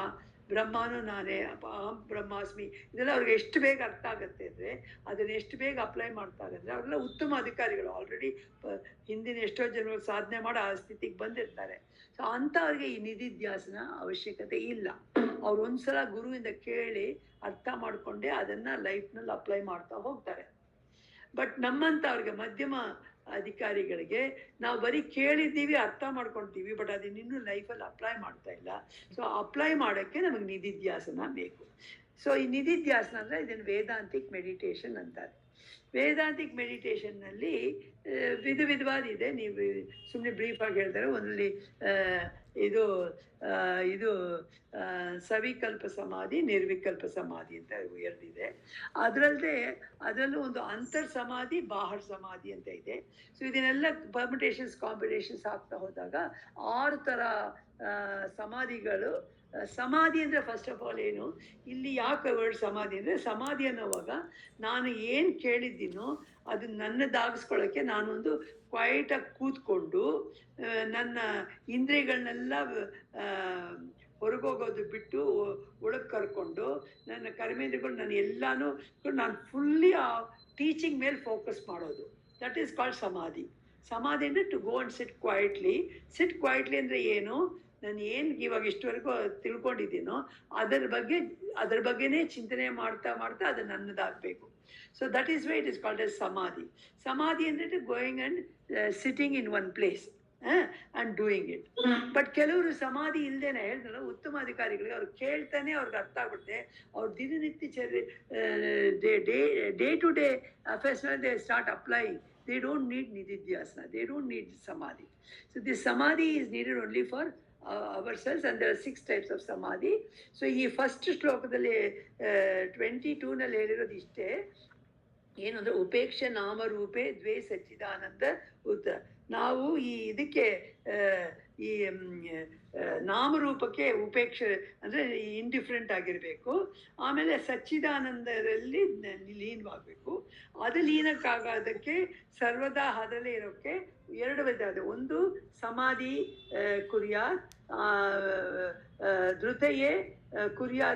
ಬ್ರಹ್ಮನೂ ನಾನೇ, ಅಹಂ ಬ್ರಹ್ಮಾಸ್ಮಿ, ಇದೆಲ್ಲ ಅವ್ರಿಗೆ ಎಷ್ಟು ಬೇಗ ಅರ್ಥ ಆಗುತ್ತೆ ಅಂದರೆ, ಅದನ್ನು ಎಷ್ಟು ಬೇಗ ಅಪ್ಲೈ ಮಾಡ್ತಾ ಅಂದರೆ ಅವರೆಲ್ಲ ಉತ್ತಮ ಅಧಿಕಾರಿಗಳು. ಆಲ್ರೆಡಿ ಹಿಂದಿನ ಎಷ್ಟೋ ಜನಗಳು ಸಾಧನೆ ಮಾಡಿ ಆ ಸ್ಥಿತಿಗೆ ಬಂದಿರ್ತಾರೆ. ಸೊ ಅಂಥವ್ರಿಗೆ ಈ ನಿಧಿಧ್ಯಾಸನ ಅವಶ್ಯಕತೆ ಇಲ್ಲ. ಅವ್ರು ಒಂದ್ಸಲ ಗುರುವಿಂದ ಕೇಳಿ ಅರ್ಥ ಮಾಡಿಕೊಂಡೆ ಅದನ್ನು ಲೈಫ್ನಲ್ಲಿ ಅಪ್ಲೈ ಮಾಡ್ತಾ ಹೋಗ್ತಾರೆ. ಬಟ್ ನಮ್ಮಂಥವ್ರಿಗೆ ಮಧ್ಯಮ ಅಧಿಕಾರಿಗಳಿಗೆ ನಾವು ಬರೀ ಕೇಳಿದ್ದೀವಿ, ಅರ್ಥ ಮಾಡ್ಕೊಳ್ತೀವಿ, ಬಟ್ ಅದನ್ನ ಇನ್ನೂ ಲೈಫಲ್ಲಿ ಅಪ್ಲೈ ಮಾಡ್ತಾ ಇಲ್ಲ. ಸೊ ಅಪ್ಲೈ ಮಾಡೋಕ್ಕೆ ನಮಗೆ ನಿಧಿಧ್ಯಾಸನ ಬೇಕು. ಸೊ ಈ ನಿಧಿಧ್ಯಾಸನ ಅಂದರೆ ಇದನ್ನು ವೇದಾಂತಿಕ್ ಮೆಡಿಟೇಷನ್ ಅಂತಾರೆ. ವೇದಾಂತಿಕ್ ಮೆಡಿಟೇಷನ್ನಲ್ಲಿ ವಿಧವಾದಿದೆ. ನೀವು ಸುಮ್ಮನೆ ಬ್ರೀಫಾಗಿ ಹೇಳ್ತಾರೆ. ಒಂದಲ್ಲಿ ಇದು ಸವಿಕಲ್ಪ ಸಮಾಧಿ, ನಿರ್ವಿಕಲ್ಪ ಸಮಾಧಿ ಅಂತ ಎರಡಿದೆ. ಅದರಲ್ಲೂ ಒಂದು ಅಂತರ್ ಸಮಾಧಿ, ಬಾಹರ್ ಸಮಾಧಿ ಅಂತ ಇದೆ. ಸೊ ಇದನ್ನೆಲ್ಲ ಪರ್ಮಿಟೇಷನ್ಸ್ ಕಾಂಬಿನೇಷನ್ಸ್ ಆಗ್ತಾ ಹೋದಾಗ 6 ಥರ ಸಮಾಧಿಗಳು. ಸಮಾಧಿ ಅಂದರೆ ಫಸ್ಟ್ ಆಫ್ ಆಲ್ ಏನು, ಇಲ್ಲಿ ಯಾಕೆ ವರ್ಡ್ ಸಮಾಧಿ ಅಂದರೆ, ಸಮಾಧಿ ಅನ್ನೋವಾಗ ನಾನು ಏನು ಕೇಳಿದ್ದೀನೋ ಅದು ನನ್ನದಾಗಿಸ್ಕೊಳ್ಳೋಕ್ಕೆ ನಾನೊಂದು ಕ್ವೈಟಾಗಿ ಕೂತ್ಕೊಂಡು ನನ್ನ ಇಂದ್ರಿಯಗಳನ್ನೆಲ್ಲ ಹೊರಗೋಗೋದು ಬಿಟ್ಟು ಒಳಗೆ ಕರ್ಕೊಂಡು ನನ್ನ ಕರ್ಮೇಂದ್ರಿಯಗಳು ನಾನು ಫುಲ್ಲಿ ಆ ಟೀಚಿಂಗ್ ಮೇಲೆ ಫೋಕಸ್ ಮಾಡೋದು. That is called samadhi. ಸಮಾಧಿ ಅಂದರೆ to go and sit quietly ಅಂದರೆ ಏನು, ನಾನು ಏನು ಇವಾಗ ಇಷ್ಟವರೆಗೂ ತಿಳ್ಕೊಂಡಿದ್ದೀನೋ ಅದರ ಬಗ್ಗೆನೇ ಚಿಂತನೆ ಮಾಡ್ತಾ ಅದು ನನ್ನದಾಗಬೇಕು. So that is why it is called as samadhi. ಸಮಾಧಿ ಅಂದರೆ going and sitting in one place and doing it. But ಕೆಲವರು ಸಮಾಧಿ ಇಲ್ಲದೇನೆ ಹೇಳಿದ್ರಲ್ಲ, ಉತ್ತಮ ಅಧಿಕಾರಿಗಳಿಗೆ ಅವ್ರು ಕೇಳ್ತಾನೆ ಅವ್ರಿಗೆ ಅರ್ಥ ಆಗ್ಬಿಡುತ್ತೆ. ಅವ್ರು ದಿನನಿತ್ಯ ಡೇ ಟು ಡೇ ಅಫೇರ್ಸ್ನಲ್ಲಿ they start applying. They don't need nididhyasana, they don't need samadhi. So this samadhi is needed only for ourselves, and there are 6 types of samadhi. So ಈ ಫಸ್ಟ್ ಶ್ಲೋಕದಲ್ಲಿ 22ನಲ್ಲಿ ಹೇಳಿರೋದು ಇಷ್ಟೇ. ಏನು ಅಂದರೆ, ಉಪೇಕ್ಷೆ ನಾಮರೂಪೇ ದ್ವೇ ಸಚ್ಚಿದಾನಂದ ಉತ್ತರ. ನಾವು ಇದಕ್ಕೆ ಈ ನಾಮರೂಪಕ್ಕೆ ಉಪೇಕ್ಷೆ ಅಂದರೆ ಇಂಡಿಫ್ರೆಂಟ್ ಆಗಿರಬೇಕು. ಆಮೇಲೆ ಸಚ್ಚಿದಾನಂದರಲ್ಲಿ ಲೀನವಾಗಬೇಕು. ಅದು ಲೀನಕ್ಕಾಗೋದಕ್ಕೆ ಸರ್ವದಾ ಅದರಲ್ಲೇ ಇರೋಕ್ಕೆ 2 ವಿಧ ಇದೆ. ಒಂದು ಸಮಾಧಿ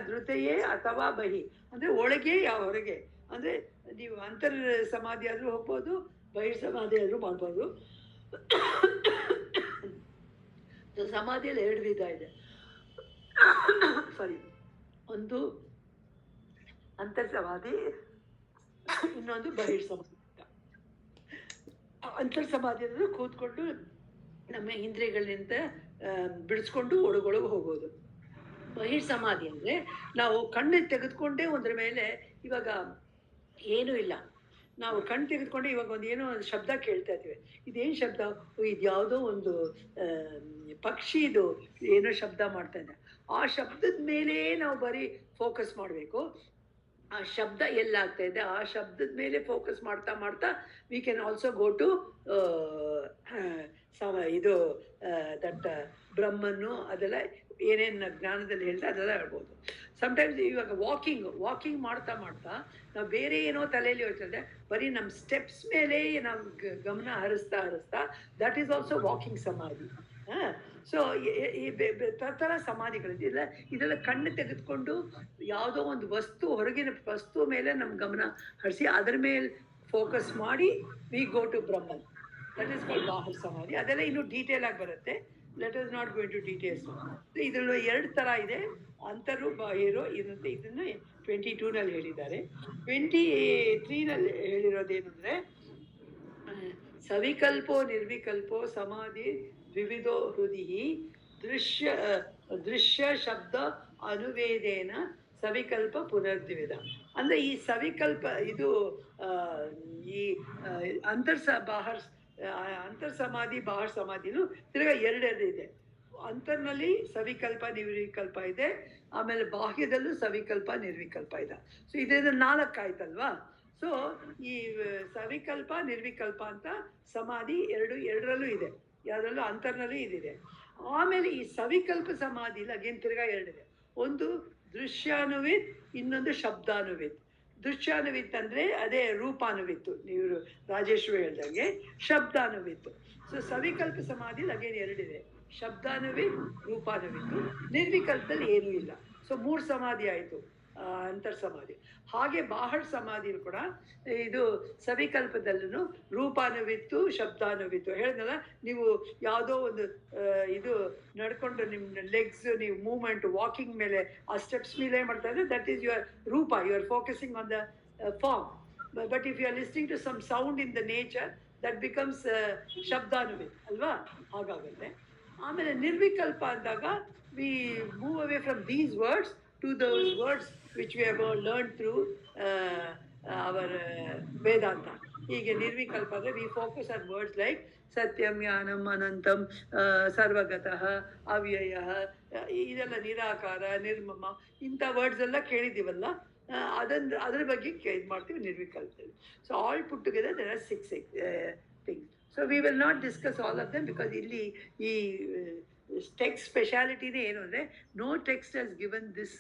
ಧೃತೆಯೇ ಅಥವಾ ಬಹಿ ಅಂದರೆ ಒಳಗೆ ಹೊರಗೆ. ಅಂದರೆ ನೀವು ಅಂತರ್ ಸಮಾಧಿ ಆದರೂ ಹೋಗ್ಬೋದು, ಬಹಿರ್ ಸಮಾಧಿ ಆದರೂ ಮಾಡ್ಬೋದು. ಸಮಾಧಿಯಲ್ಲಿ 2 ವಿಧ ಇದೆ. ಒಂದು ಅಂತರ್ ಸಮಾಧಿ, ಇನ್ನೊಂದು ಬಹಿರ್ ಸಮಾಧಿ. ಅಂತರ್ ಸಮಾಧಿ ಅಂದರೆ ಕೂತ್ಕೊಂಡು ನಮ್ಮ ಇಂದ್ರಿಯಗಳಿಂದ ಬಿಡಿಸ್ಕೊಂಡು ಒಳಗೊಳಗೆ ಹೋಗೋದು. ಬಹಿರ್ ಸಮಾಧಿ ಅಂದರೆ ನಾವು ಕಣ್ಣು ತೆಗೆದುಕೊಂಡೇ ಒಂದ್ರ ಮೇಲೆ ಇವಾಗ ಏನೂ ಇಲ್ಲ, ನಾವು ಕಣ್ಣು ತೆಗೆದುಕೊಂಡು ಇವಾಗ ಒಂದು ಏನೋ ಒಂದು ಶಬ್ದ ಕೇಳ್ತಾ ಇದ್ದೀವಿ, ಇದೇನು ಶಬ್ದ, ಇದು ಯಾವುದೋ ಒಂದು ಪಕ್ಷಿದು ಏನೋ ಶಬ್ದ ಮಾಡ್ತಾ ಇದೆ, ಆ ಶಬ್ದದ ಮೇಲೆ ನಾವು ಬರೀ ಫೋಕಸ್ ಮಾಡಬೇಕು. ಆ ಶಬ್ದ ಎಲ್ಲಾಗ್ತಾ ಇದೆ ಆ ಶಬ್ದದ ಮೇಲೆ ಫೋಕಸ್ ಮಾಡ್ತಾ ಮಾಡ್ತಾ we can also go to ಇದು ದಟ್ ಬ್ರಹ್ಮನ್ನು ಅದೆಲ್ಲ ಏನೇನು ಜ್ಞಾನದಲ್ಲಿ ಹೇಳ್ತಾ ಅದೆಲ್ಲ ಹೇಳ್ಬೋದು. ಸಮ್ಟೈಮ್ಸ್ ಇವಾಗ ವಾಕಿಂಗ್ ಮಾಡ್ತಾ ಮಾಡ್ತಾ ನಾವು ಬೇರೆ ಏನೋ ತಲೆಯಲ್ಲಿ ಹೋಗ್ತದೆ, ಬರೀ ನಮ್ಮ ಸ್ಟೆಪ್ಸ್ ಮೇಲೆ ನಾವು ಗಮನ ಹರಿಸ್ತಾ ದಟ್ ಈಸ್ ಆಲ್ಸೋ ವಾಕಿಂಗ್ ಸಮಾಧಿ. ಸೊ ಈ ಥರ ಸಮಾಧಿಗಳಿದೆಯಲ್ಲ, ಇದೆಲ್ಲ ಕಣ್ಣು ತೆಗೆದುಕೊಂಡು ಯಾವುದೋ ಒಂದು ಹೊರಗಿನ ವಸ್ತು ಮೇಲೆ ನಮ್ಮ ಗಮನ ಹರಿಸಿ ಅದರ ಮೇಲೆ ಫೋಕಸ್ ಮಾಡಿ we go to Brahman, that is called ಬಾಹರ್ ಸಮಾಧಿ. ಅದೆಲ್ಲ ಇನ್ನೂ ಡೀಟೇಲ್ ಆಗಿ ಬರುತ್ತೆ, let us not going to details. ಇದರಲ್ಲಿ 2 ಥರ ಇದೆ, ಅಂತರು ಬಾಹಿರು. ಇದನ್ನು 22ನಲ್ಲಿ ಹೇಳಿದ್ದಾರೆ. 23ನಲ್ಲಿ ಹೇಳಿರೋದೇನು ಅಂದರೆ ಸವಿಕಲ್ಪೋ ನಿರ್ವಿಕಲ್ಪೋ ಸಮಾಧಿ ವಿವಿಧೋ ಹೃದಯ ದೃಶ್ಯ ಶಬ್ದ ಅನುವೇದೇನ ಸವಿಕಲ್ಪ ಪುನರ್ದ್ವಿಧ. ಅಂದರೆ ಈ ಸವಿಕಲ್ಪ ಇದು ಈ ಅಂತರ್ ಸಮಾಧಿ ಬಾಹರ್ ಸಮಾಧಿನೂ ತಿರ್ಗಾ 2 ಇದೆ. ಅಂತರ್ನಲ್ಲಿ ಸವಿಕಲ್ಪ ನಿರ್ವಿಕಲ್ಪ ಇದೆ, ಆಮೇಲೆ ಬಾಹ್ಯದಲ್ಲೂ ಸವಿಕಲ್ಪ ನಿರ್ವಿಕಲ್ಪ ಇದೆ. ಸೊ ಇದರಿಂದ 4 ಆಯ್ತಲ್ವಾ. ಸೊ ಈ ಸವಿಕಲ್ಪ ನಿರ್ವಿಕಲ್ಪ ಅಂತ ಸಮಾಧಿ ಎರಡರಲ್ಲೂ ಇದೆ, ಯಾವುದ್ರಲ್ಲೂ ಅಂತರ್ನಲ್ಲೂ ಇದಿದೆ. ಆಮೇಲೆ ಈ ಸವಿಕಲ್ಪ ಸಮಾಧಿಲಿ ಅಗೇನ್ ತಿರ್ಗಾ 2 ಇದೆ, ಒಂದು ದೃಶ್ಯಾನುವಿತ್, ಇನ್ನೊಂದು ಶಬ್ದಾನುವಿತ್. ದೃಶ್ಯಾನುವಿತ್ ಅಂದರೆ ಅದೇ ರೂಪಾನುವಿತ್ತು, ನೀವು ರಾಜೇಶ್ವರಿ ಹೇಳ್ದಂಗೆ ಶಬ್ದಾನುವಿತ್ತು. ಸೊ ಸವಿಕಲ್ಪ ಸಮಾಧಿಲಿ ಅಗೇನ್ 2 ಇದೆ, ಶಬ್ದಾನುವಿತ್ ರೂಪಾನುವಿತ್ತು. ನಿರ್ವಿಕಲ್ಪದಲ್ಲಿ ಏನೂ ಇಲ್ಲ. ಸೊ 3 ಸಮಾಧಿ ಆಯಿತು ಅಂತರ್ ಸಮಾಧಿ. ಹಾಗೆ ಬಾಹರ್ ಸಮಾಧಿಲು ಕೂಡ ಇದು ಸವಿಕಲ್ಪದಲ್ಲೂ ರೂಪಾನುವಿತ್ತು ಶಬ್ದಾನುವಿತ್ತು. ಹೇಳಿದ್ನಲ್ಲ, ನೀವು ಯಾವುದೋ ಒಂದು ಇದು ನಡ್ಕೊಂಡು ನಿಮ್ಮ ಲೆಗ್ಸ್ ನೀವು ಮೂವ್ಮೆಂಟ್ ವಾಕಿಂಗ್ ಮೇಲೆ ಆ ಸ್ಟೆಪ್ಸ್ ಮೇಲೆ ಮಾಡ್ತಾ ಇದ್ರೆ ದಟ್ ಈಸ್ ಯುವರ್ ರೂಪ, you are focusing on the form. But if you are listening to some sound in the nature that becomes ಶಬ್ದಾನುವಿತ್ ಅಲ್ವಾ, ಹಾಗಾಗುತ್ತೆ. ಆಮೇಲೆ ನಿರ್ವಿಕಲ್ಪ ಅಂದಾಗ we move away from these words to those words which we have learned through our Vedanta. ಹೀಗೆ ನಿರ್ವಿಕಲ್ಪ ಅಂದರೆ V focus on words like ಸತ್ಯಂ ಜ್ಞಾನಂ ಅನಂತಂ ಸರ್ವಗತಃ ಅವ್ಯಯ, ಇದೆಲ್ಲ ನಿರಾಕಾರ ನಿರ್ಮಮ ಇಂಥ ವರ್ಡ್ಸ್ ಎಲ್ಲ ಕೇಳಿದ್ದೀವಲ್ಲ, ಅದ್ರ ಬಗ್ಗೆ ಇದು ಮಾಡ್ತೀವಿ ನಿರ್ವಿಕಲ್ಪದಲ್ಲಿ. So all put together there are 6 things. So we will not discuss all of them because ಇಲ್ಲಿ ಈ ಟೆಕ್ಸ್ಟ್ ಸ್ಪೆಷಾಲಿಟಿನೇ ಏನು ಅಂದರೆ no text has given this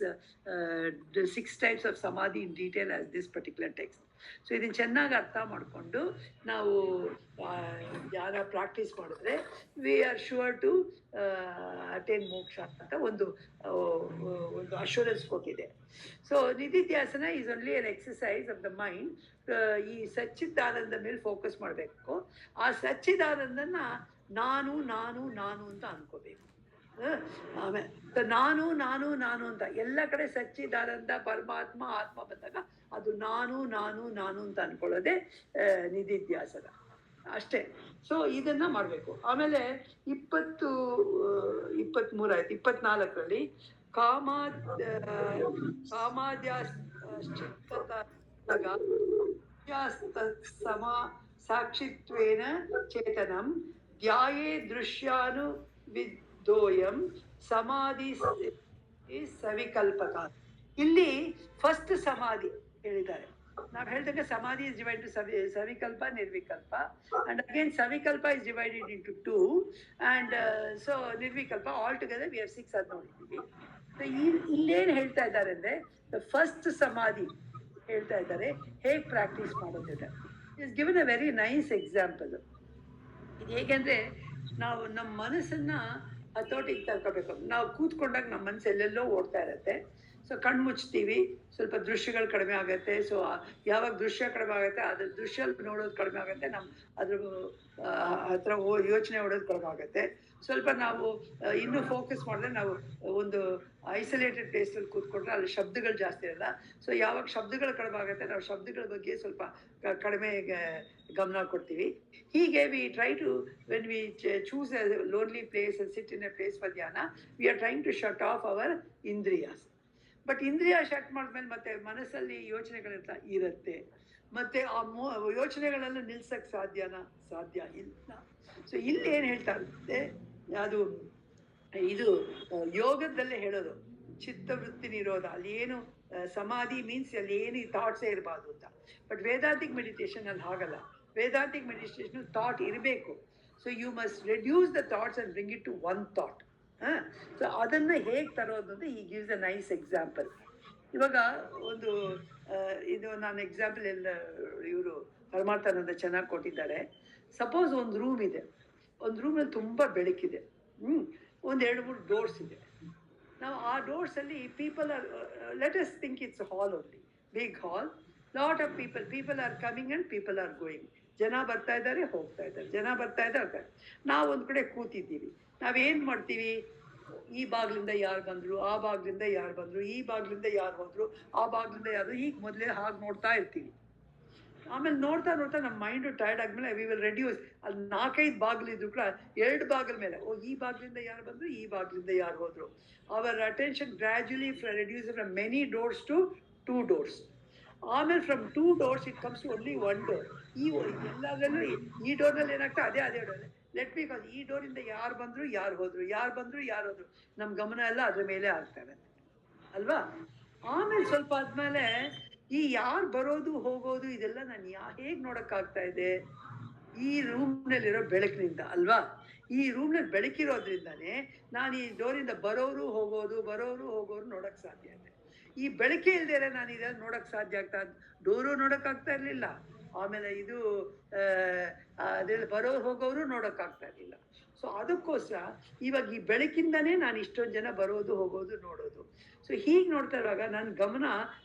6 types of samadhi in detail as this particular text. So ಇದನ್ನು ಚೆನ್ನಾಗಿ ಅರ್ಥ ಮಾಡಿಕೊಂಡು ನಾವು ಧ್ಯಾನ ಪ್ರಾಕ್ಟೀಸ್ ಮಾಡಿದ್ರೆ we are sure to attain moksha ಅಂತ ಒಂದು ಅಶ್ಯೂರೆನ್ಸ್ ಕೊಟ್ಟಿದೆ. So nididhyasana is only an exercise of the mind. ಈ ಸಚ್ಚಿದಾನಂದ ಮೇಲೆ ಫೋಕಸ್ ಮಾಡಬೇಕು. ಆ ಸಚ್ಚಿದಾನಂದನ ನಾನು ನಾನು ನಾನು ಅಂತ ಅನ್ಕೋಬೇಕು. ಆಮೇಲೆ ನಾನು ನಾನು ನಾನು ಅಂತ ಎಲ್ಲ ಕಡೆ ಸಚ್ಚಿದಾನಂದ ಪರಮಾತ್ಮ ಆತ್ಮ ಬಂದಾಗ ಅದು ನಾನು ನಾನು ನಾನು ಅಂತ ಅನ್ಕೊಳ್ಳೋದೆ ನಿಧಿಧ್ಯಾಸನ ಅಷ್ಟೇ. ಸೊ ಇದನ್ನ ಮಾಡಬೇಕು. ಆಮೇಲೆ 23 ಆಯ್ತು. 24ರಲ್ಲಿ ಸಮ ಸಾಕ್ಷಿತ್ವೇನ ಚೇತನಂ ಧ್ಯಾಯೇ ದೃಶ್ಯಾನುವಿದೋಯಂ ಸಮಾಧಿ ಸವಿಕಲ್ಪಕ. ಇಲ್ಲಿ ಫಸ್ಟ್ ಸಮಾಧಿ ಹೇಳಿದ್ದಾರೆ. ನಾವು ಹೇಳಿದಾಗ samadhi is divide to savikalpa nirvikalpa, and again savikalpa is divided into 2 and so nirvikalpa all together we have 6 ಅಂತ ನೋಡಿದ್ದೀವಿ. ಇಲ್ಲೇನು ಹೇಳ್ತಾ ಇದ್ದಾರೆ ಅಂದರೆ ದ ಫಸ್ಟ್ ಸಮಾಧಿ ಹೇಳ್ತಾ ಇದ್ದಾರೆ ಹೇಗೆ ಪ್ರಾಕ್ಟೀಸ್ ಮಾಡೋದಿದೆ. Is given a very nice example. ಇದು ಹೇಗೆಂದರೆ ನಾವು ನಮ್ಮ ಮನಸ್ಸನ್ನು ಹತೋಟಿಗೆ ತರ್ಕೋಬೇಕು. ನಾವು ಕೂತ್ಕೊಂಡಾಗ ನಮ್ಮ ಮನಸ್ಸು ಎಲ್ಲೆಲ್ಲೋ ಓಡ್ತಾ ಇರುತ್ತೆ. ಸೊ ಕಣ್ಣು ಮುಚ್ತೀವಿ, ಸ್ವಲ್ಪ ದೃಶ್ಯಗಳು ಕಡಿಮೆ ಆಗುತ್ತೆ. ಸೊ ಯಾವಾಗ ದೃಶ್ಯ ಕಡಿಮೆ ಆಗುತ್ತೆ ಅದ್ರ ದೃಶ್ಯ ನೋಡೋದು ಕಡಿಮೆ ಆಗುತ್ತೆ, ಅದ್ರ ಹತ್ರ ಯೋಚನೆ ಮಾಡೋದು ಕಡಿಮೆ ಆಗುತ್ತೆ. ಸ್ವಲ್ಪ ನಾವು ಇನ್ನೂ ಫೋಕಸ್ ಮಾಡಿದ್ರೆ ನಾವು ಒಂದು ಐಸೋಲೇಟೆಡ್ ಪ್ಲೇಸಲ್ಲಿ ಕೂತ್ಕೊಂಡ್ರೆ ಅಲ್ಲಿ ಶಬ್ದಗಳು ಜಾಸ್ತಿ ಇರಲ್ಲ. ಸೊ ಯಾವಾಗ ಶಬ್ದಗಳು ಕಡಿಮೆ ಆಗುತ್ತೆ ನಾವು ಶಬ್ದಗಳ ಬಗ್ಗೆ ಸ್ವಲ್ಪ ಕಡಿಮೆ ಗಮನ ಕೊಡ್ತೀವಿ. ಹೀಗೆ we try to when we choose a lonely place and sit in a place for dhyana, we are trying to shut off our ಇಂದ್ರಿಯಾಸ್. ಬಟ್ ಇಂದ್ರಿಯ ಶಟ್ ಮಾಡಿದ್ಮೇಲೆ ಮತ್ತೆ ಮನಸ್ಸಲ್ಲಿ ಯೋಚನೆಗಳಿರ್ತಾ ಇರುತ್ತೆ, ಮತ್ತೆ ಆ ಯೋಚನೆಗಳೆಲ್ಲ ನಿಲ್ಸಕ್ಕೆ ಸಾಧ್ಯ ಇಲ್ಲ. ಸೊ ಇಲ್ಲಿ ಏನು ಹೇಳ್ತಾ ಇರುತ್ತೆ, ಅದು ಇದು ಯೋಗದಲ್ಲೇ ಹೇಳೋದು ಚಿತ್ತವೃತ್ತಿ ನಿರೋಧ. ಅಲ್ಲಿ ಏನು ಸಮಾಧಿ ಮೀನ್ಸ್ ಅಲ್ಲಿ ಏನು ಥಾಟ್ಸೇ ಇರಬಾರ್ದು ಅಂತ. ಬಟ್ ವೇದಾಂತಿಕ್ ಮೆಡಿಟೇಷನ್ ಅಲ್ಲಿ ಹಾಗಲ್ಲ. ವೇದಾಂತಿಕ್ ಮೆಡಿಟೇಷನ್ ಥಾಟ್ ಇರಬೇಕು. So you must reduce the thoughts and bring it to one thought. So ಅದನ್ನು ಹೇಗೆ ತರೋದು ಅಂತ ಈ ಗಿವ್ಸ್ ಅ ನೈಸ್ ಎಕ್ಸಾಂಪಲ್. ಇವಾಗ ಒಂದು ಇದು ನಾನು ಎಕ್ಸಾಂಪಲ್ ಎಲ್ಲ ಇವರು ಪರಮಾರ್ಥಾನಂದ ಚೆನ್ನಾಗಿ ಕೊಟ್ಟಿದ್ದಾರೆ. ಸಪೋಸ್ ಒಂದು ರೂಮ್ ಇದೆ, ಒಂದು ರೂಮಲ್ಲಿ ತುಂಬ ಬೆಳಕಿದೆ, ಒಂದು 2-3 ಡೋರ್ಸ್ ಇದೆ. ನಾವು ಆ ಡೋರ್ಸಲ್ಲಿ people are, let us think it's hall only, big hall, lot of people are coming and people are going. ಜನ ಬರ್ತಾ ಇದ್ದಾರೆ, ಹೋಗ್ತಾ ಇದ್ದಾರೆ, ಜನ ಬರ್ತಾ ಇದ್ದಾರೆ. ನಾವು ಒಂದು ಕಡೆ ಕೂತಿದ್ದೀವಿ. ನಾವೇನು ಮಾಡ್ತೀವಿ, ಈ ಬಾಗಿಲಿಂದ ಯಾರು ಬಂದರು, ಆ ಬಾಗಿಲಿಂದ ಯಾರು ಬಂದರು, ಈ ಬಾಗಿಲಿಂದ ಯಾರು ಹೋದರು, ಆ ಬಾಗಿಲಿಂದ ಯಾರು, ಹೀಗೆ ಮೊದಲೇ ಹಾಗೆ ನೋಡ್ತಾ ಇರ್ತೀವಿ. ಆಮೇಲೆ ನೋಡ್ತಾ ನಮ್ಮ ಮೈಂಡು ಟೈರ್ಡ್ ಆದ್ಮೇಲೆ ವಿ ವಿಲ್ ರೆಡ್ಯೂಸ್. ಅಲ್ಲಿ 4-5 ಬಾಗಿಲಿದ್ರು ಕೂಡ 2 ಬಾಗಿಲ ಮೇಲೆ, ಈ ಬಾಗಿಲಿಂದ ಯಾರು ಬಂದರು, ಈ ಬಾಗಿಲಿಂದ ಯಾರು ಹೋದರು. Our attention gradually reduce from many doors to 2 doors. ಆಮೇಲೆ from 2 doors it comes to only 1 door. ಎಲ್ಲದರಲ್ಲೂ ಈ ಡೋರ್ನಲ್ಲಿ ಏನಾಗ್ತಾ ಅದೇ ಡೋರ್. ಲೆಟ್ ಮಿ ಕಾಸ್, ಈ ಡೋರಿಂದ ಯಾರು ಬಂದರು, ಯಾರು ಹೋದರು, ಯಾರು ಬಂದರು, ಯಾರು ಹೋದರು, ನಮ್ಮ ಗಮನ ಎಲ್ಲ ಅದ್ರ ಮೇಲೆ ಆಗ್ತಾರೆ ಅಲ್ವಾ. ಆಮೇಲೆ ಸ್ವಲ್ಪ ಆದ್ಮೇಲೆ ಈ ಯಾರು ಬರೋದು ಹೋಗೋದು ಇದೆಲ್ಲ ನಾನು ಹೇಗೆ ನೋಡೋಕ್ಕಾಗ್ತಾ ಇದೆ, ಈ ರೂಮ್ನಲ್ಲಿರೋ ಬೆಳಕಿನಿಂದ ಅಲ್ವಾ. ಈ ರೂಮ್ನಲ್ಲಿ ಬೆಳಕಿರೋದ್ರಿಂದಾನೇ ನಾನು ಈ ಡೋರಿಂದ ಬರೋರು ಹೋಗೋರು ನೋಡೋಕ್ಕೆ ಸಾಧ್ಯ ಇದೆ. ಈ ಬೆಳಕೆ ಇಲ್ದೇ ನಾನು ಇದೆಲ್ಲ ನೋಡೋಕ್ಕೆ ಸಾಧ್ಯ ಆಗ್ತಾ, ಡೋರು ನೋಡೋಕ್ಕಾಗ್ತಾ ಇರಲಿಲ್ಲ, ಆಮೇಲೆ ಇದು ಅದರಲ್ಲಿ ಬರೋರು ಹೋಗೋರು ನೋಡೋಕ್ಕಾಗ್ತಾ ಇರಲಿಲ್ಲ. ಸೊ ಅದಕ್ಕೋಸ್ಕರ ಇವಾಗ ಈ ಬೆಳಕಿಂದನೇ ನಾನು ಇಷ್ಟೊಂದು ಜನ ಬರೋದು ಹೋಗೋದು ನೋಡೋದು. ಸೊ ಹೀಗೆ ನೋಡ್ತಾ ಇರುವಾಗ ನನ್ನ ಗಮನ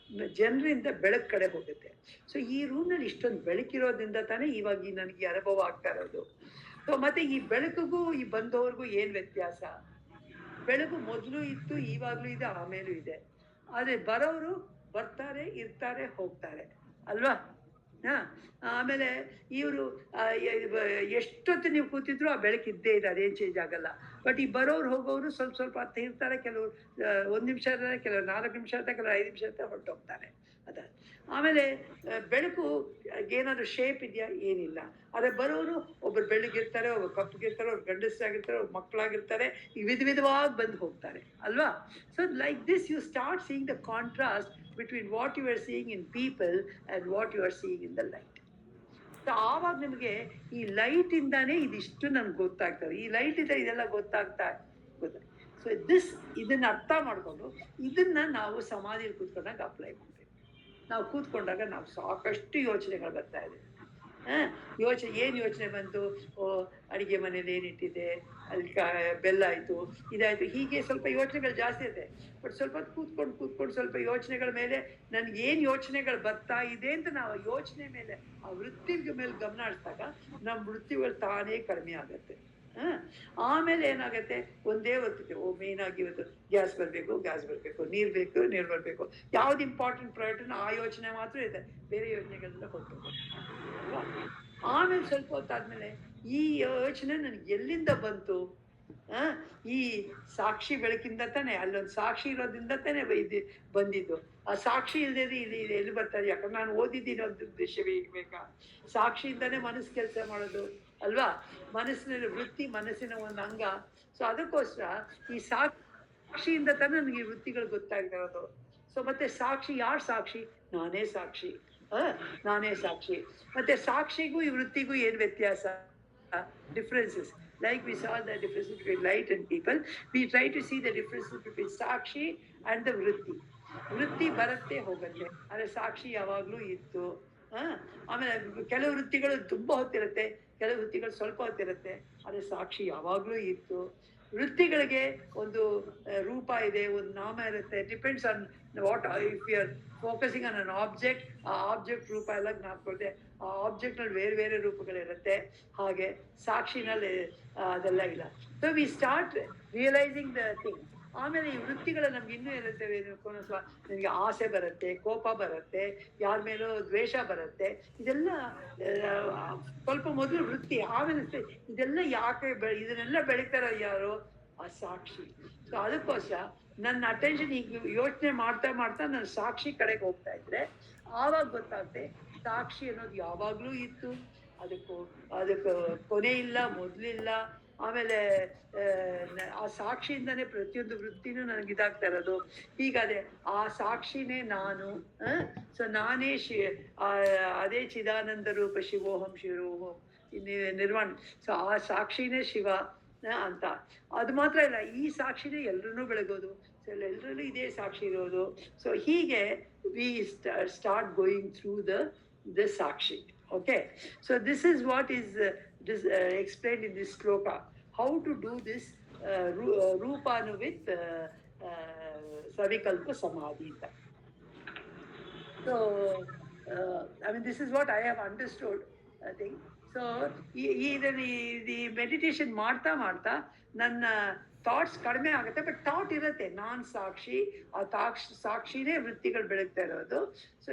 ಜನರಿಂದ ಬೆಳಕು ಕಡೆ ಹೋಗುತ್ತೆ. ಸೊ ಈ ರೂಮ್ನಲ್ಲಿ ಇಷ್ಟೊಂದು ಬೆಳಕಿರೋದ್ರಿಂದ ತಾನೇ ಇವಾಗ ನನಗೆ ಅನುಭವ ಆಗ್ತಾ ಇರೋದು. ಸೊ ಮತ್ತೆ ಈ ಬೆಳಕಿಗೂ ಈ ಬಂದವ್ರಿಗೂ ಏನು ವ್ಯತ್ಯಾಸ? ಬೆಳಕು ಮೊದಲು ಇತ್ತು, ಇವಾಗಲೂ ಇದೆ, ಆಮೇಲೂ ಇದೆ. ಆದರೆ ಬರೋರು ಬರ್ತಾರೆ, ಇರ್ತಾರೆ, ಹೋಗ್ತಾರೆ ಅಲ್ವಾ. ಆಮೇಲೆ ಇವರು ಎಷ್ಟೊತ್ತು ನೀವು ಕೂತಿದ್ರು ಆ ಬೆಳಕು ಇದ್ದೇ ಇದೆ, ಅದೇನು ಚೇಂಜ್ ಆಗಲ್ಲ. ಬಟ್ ಈ ಬರೋರು ಹೋಗೋರು ಸ್ವಲ್ಪ ಹೊತ್ತು ಇರ್ತಾರೆ, ಕೆಲವರು 1 ನಿಮಿಷ ಇರ್ತಾರೆ, ಕೆಲವರು 4 ನಿಮಿಷ ಇರ್ತಾರೆ, ಕೆಲವರು 5 ನಿಮಿಷ ಇರ್ತಾರೆ, ಹೊರಟೋಗ್ತಾರೆ. ಆಮೇಲೆ ಬೆಳಕು ಏನಾದ್ರು ಶೇಪ್ ಇದೆಯಾ? ಏನಿಲ್ಲ. ಆದರೆ ಬರೋರು ಒಬ್ಬರು ಬೆಳಗಿರ್ತಾರೆ, ಒಬ್ಬರು ಕಪ್ಪಗಿರ್ತಾರೆ, ಒಬ್ರು ಗಂಡಸಾಗಿರ್ತಾರೆ, ಒಬ್ಬರು ಮಕ್ಕಳಾಗಿರ್ತಾರೆ, ಈ ವಿಧವಾಗಿ ಬಂದು ಹೋಗ್ತಾರೆ ಅಲ್ವಾ. So like this you start seeing the contrast between what you are seeing in people and what you are seeing in the light. So ಆವಾಗ ನಿಮಗೆ ಈ ಲೈಟ್ ಇಂದಾನೇ ಇದಿಷ್ಟು ನಮ್ಗೆ ಗೊತ್ತಾಗ್ತದೆ. ಈ ಲೈಟ್ ಇಂದ ಇದೆಲ್ಲ ಗೊತ್ತಾಗ್ತಾ. ಸೊ ಇದನ್ನ ಅರ್ಥ ಮಾಡಿಕೊಂಡು ಇದನ್ನ ನಾವು ಸಮಾಧಿಯಲ್ಲಿ ಕೂತ್ಕೊಂಡಾಗ ಅಪ್ಲೈ ಮಾಡ್ತೀವಿ. ನಾವು ಕೂತ್ಕೊಂಡಾಗ ನಾವು ಸಾಕಷ್ಟು ಯೋಚನೆಗಳು ಬರ್ತಾ ಇದೆ. ಏನು ಯೋಚನೆ ಬಂತು, ಅಡಿಗೆ ಮನೇಲಿ ಏನಿಟ್ಟಿದೆ, ಅಲ್ಲಿ ಬೆಲ್ಲ ಆಯಿತು, ಇದಾಯಿತು, ಹೀಗೆ ಸ್ವಲ್ಪ ಯೋಚನೆಗಳು ಜಾಸ್ತಿ ಇದೆ. ಬಟ್ ಸ್ವಲ್ಪ ಕೂತ್ಕೊಂಡು ಸ್ವಲ್ಪ ಯೋಚನೆಗಳ ಮೇಲೆ ನನಗೆ ಏನು ಯೋಚನೆಗಳು ಬರ್ತಾ ಇದೆ ಅಂತ ನಾವು ಯೋಚನೆ ಮೇಲೆ ಆ ವೃತ್ತಿಗಳ ಮೇಲೆ ಗಮನ ಹರಿಸಿದಾಗ ನಮ್ಮ ವೃತ್ತಿಗಳು ತಾನೇ ಕಡಿಮೆ ಆಗುತ್ತೆ. ಆಮೇಲೆ ಏನಾಗುತ್ತೆ, ಒಂದೇ ಹೊತ್ತಿಗೆ ಮೇಯ್ನಾಗಿ ಇವತ್ತು ಗ್ಯಾಸ್ ಬರಬೇಕು, ನೀರು ಬರಬೇಕು, ಯಾವ್ದು ಇಂಪಾರ್ಟೆಂಟ್ ಪ್ರಯಾರಿಟಿನ ಆ ಯೋಚನೆ ಮಾತ್ರ ಇದೆ, ಬೇರೆ ಯೋಚನೆಗಳೆಲ್ಲ ಹೊರಟು. ಆಮೇಲೆ ಸ್ವಲ್ಪ ಹೊತ್ತಾದ್ಮೇಲೆ ಈ ಯೋಚನೆ ನನಗೆ ಎಲ್ಲಿಂದ ಬಂತು? ಈ ಸಾಕ್ಷಿ ಬೆಳಕಿಂದ ತಾನೆ, ಅಲ್ಲೊಂದು ಸಾಕ್ಷಿ ಇರೋದ್ರಿಂದ ತಾನೆ ಬಂದಿದ್ದು. ಆ ಸಾಕ್ಷಿ ಇಲ್ಲದೆ ಇದು ಎಲ್ಲಿ ಬರ್ತಾರೆ? ಯಾಕಂದ್ರೆ ನಾನು ಓದಿದ್ದೀನಿ, ಒಂದು ಉದ್ದೇಶವೇ ಬೇಕಾ? ಸಾಕ್ಷಿಯಿಂದಾನೇ ಮನಸ್ಸು ಕೆಲಸ ಮಾಡೋದು ಅಲ್ವಾ. ಮನಸ್ಸಿನಲ್ಲಿ ವೃತ್ತಿ ಮನಸ್ಸಿನ ಒಂದು ಅಂಗ. ಸೊ ಅದಕ್ಕೋಸ್ಕರ ಈ ಸಾಕ್ಷಿಯಿಂದ ತಾನೇ ನನಗೆ ಈ ವೃತ್ತಿಗಳು ಗೊತ್ತಾಗ್ತಿರೋದು. ಸೊ ಮತ್ತೆ ಸಾಕ್ಷಿ, ಯಾರು ಸಾಕ್ಷಿ? ನಾನೇ ಸಾಕ್ಷಿ. ಮತ್ತೆ ಸಾಕ್ಷಿಗೂ ಈ ವೃತ್ತಿಗೂ ಏನು ವ್ಯತ್ಯಾಸ? differences. Like we saw the differences between light and people, we try to see the differences between sakshi and the vritti. ವೃತ್ತಿ ಬರುತ್ತೆ ಹೋಗುತ್ತೆ, ಆದರೆ ಸಾಕ್ಷಿ ಯಾವಾಗಲೂ ಇತ್ತು. ಆಮೇಲೆ ಕೆಲವು ವೃತ್ತಿಗಳು ತುಂಬ ಹೊತ್ತಿರುತ್ತೆ, ಕೆಲವು ವೃತ್ತಿಗಳು ಸ್ವಲ್ಪ ಹೊತ್ತಿರುತ್ತೆ, ಆದರೆ ಸಾಕ್ಷಿ ಯಾವಾಗಲೂ ಇತ್ತು. ವೃತ್ತಿಗಳಿಗೆ ಒಂದು ರೂಪ ಇದೆ, ಒಂದು ನಾಮ ಇರುತ್ತೆ, depends on what if you are focusing on an object, ಆ ಆಬ್ಜೆಕ್ಟ್ ರೂಪ ಎಲ್ಲ ಜ್ಞಾಪಕೊಳ್ತೆ, ಆ ಆಬ್ಜೆಕ್ಟ್ನಲ್ಲಿ ಬೇರೆ ಬೇರೆ ರೂಪಗಳಿರುತ್ತೆ. ಹಾಗೆ ಸಾಕ್ಷಿನಲ್ಲಿ ಅದೆಲ್ಲ ಇಲ್ಲ. So we start realising the thing. ಆಮೇಲೆ ಈ ವೃತ್ತಿಗಳು ನಮ್ಗೆ ಇನ್ನೂ ಇರುತ್ತವೆ. ನಿಮಗೆ ಆಸೆ ಬರುತ್ತೆ, ಕೋಪ ಬರುತ್ತೆ, ಯಾರ ಮೇಲೂ ದ್ವೇಷ ಬರುತ್ತೆ. ಇದೆಲ್ಲ ಸ್ವಲ್ಪ ಮೊದಲು ವೃತ್ತಿ, ಆಮೇಲೆ ಇದೆಲ್ಲ ಯಾಕೆ ಇದನ್ನೆಲ್ಲ ಬೆಳೀತಾರ ಯಾರು? ಆ ಸಾಕ್ಷಿ. ಸೊ ಅದಕ್ಕೋಸ್ಕರ ನನ್ನ ಅಟೆನ್ಷನ್ ಈಗ ಯೋಚನೆ ಮಾಡ್ತಾ ಮಾಡ್ತಾ ನಾನು ಸಾಕ್ಷಿ ಕಡೆಗೆ ಹೋಗ್ತಾ ಇದ್ರೆ ಆವಾಗ ಗೊತ್ತಾಗುತ್ತೆ ಸಾಕ್ಷಿ ಅನ್ನೋದು ಯಾವಾಗ್ಲೂ ಇತ್ತು, ಅದಕ್ಕೆ ಕೊನೆ ಇಲ್ಲ, ಮೊದಲಿಲ್ಲ. ಆಮೇಲೆ ಆ ಸಾಕ್ಷಿಯಿಂದಾನೇ ಪ್ರತಿಯೊಂದು ವೃತ್ತಿನೂ ನನಗೆ ಇದಾಗ್ತಾ ಇರೋದು. ಈಗ ಆ ಸಾಕ್ಷಿನೇ ನಾನು. ಸೊ ನಾನೇ ಅದೇ ಚಿದಾನಂದ ರೂಪ ಶಿವೋಹಂ ಶಿರೋಹಂ ನಿರ್ವಾಣ. ಸೊ ಆ ಸಾಕ್ಷಿನೇ ಶಿವ ಅಂತ. ಅದು ಮಾತ್ರ ಇಲ್ಲ, ಈ ಸಾಕ್ಷಿನೇ ಎಲ್ರೂ ಬೆಳಗೋದು. ಸೊ ಎಲ್ಲರಲ್ಲೂ ಇದೇ ಸಾಕ್ಷಿ ಇರೋದು. ಸೊ ಹೀಗೆ we start going through the Sakshi. Okay, so this is what is explained in this sloka, how to do this Rupanuvit Savikalpa Samadhi. So I mean, this is what I have understood, I think. So the meditation ಮಾಡ್ತಾ ನನ್ನ ಥಾಟ್ಸ್ ಕಡಿಮೆ ಆಗುತ್ತೆ, ಬಟ್ ಥಾಟ್ ಇರುತ್ತೆ. ನಾನ್ ಸಾಕ್ಷಿ, ಆ ಸಾಕ್ಷಿನೇ ವೃತ್ತಿಗಳು ಬೆಳಗ್ತಾ ಇರೋದು. ಸೊ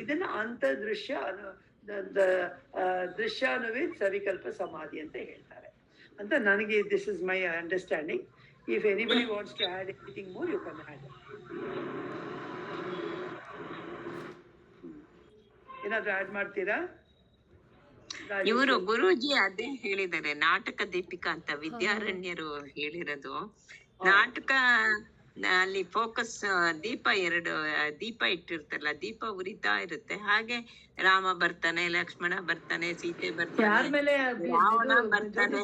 ಇದನ್ನ ಅಂತರ್ದೃಶ್ಯ ದೃಶ್ಯಾನುವಿತ್ ಸವಿಕಲ್ಪ ಸಮಾಧಿ ಅಂತ ಹೇಳ್ತಾರೆ ಅಂತ ನನಗೆ. This is my understanding. If anybody wants to add anything more, you can add. ಏನಾದ್ರು ಆಡ್ ಮಾಡ್ತೀರಾ? ಇವರು ಗುರೂಜಿ ಅದೇ ಹೇಳಿದ್ದಾರೆ, ನಾಟಕ ದೀಪಿಕಾ ಅಂತ ವಿದ್ಯಾರಣ್ಯರು ಹೇಳಿರೋದು. ನಾಟಕ ಅಲ್ಲಿ ಫೋಕಸ್ ದೀಪ ಇಟ್ಟಿರ್ತಾರಲ್ಲ, ದೀಪ ಉರಿತಾ ಇರುತ್ತೆ. ಹಾಗೆ ರಾಮ ಬರ್ತಾನೆ, ಲಕ್ಷ್ಮಣ ಬರ್ತಾನೆ, ಸೀತೆ ಬರ್ತಾನೆ, ರಾವಣ ಬರ್ತಾನೆ,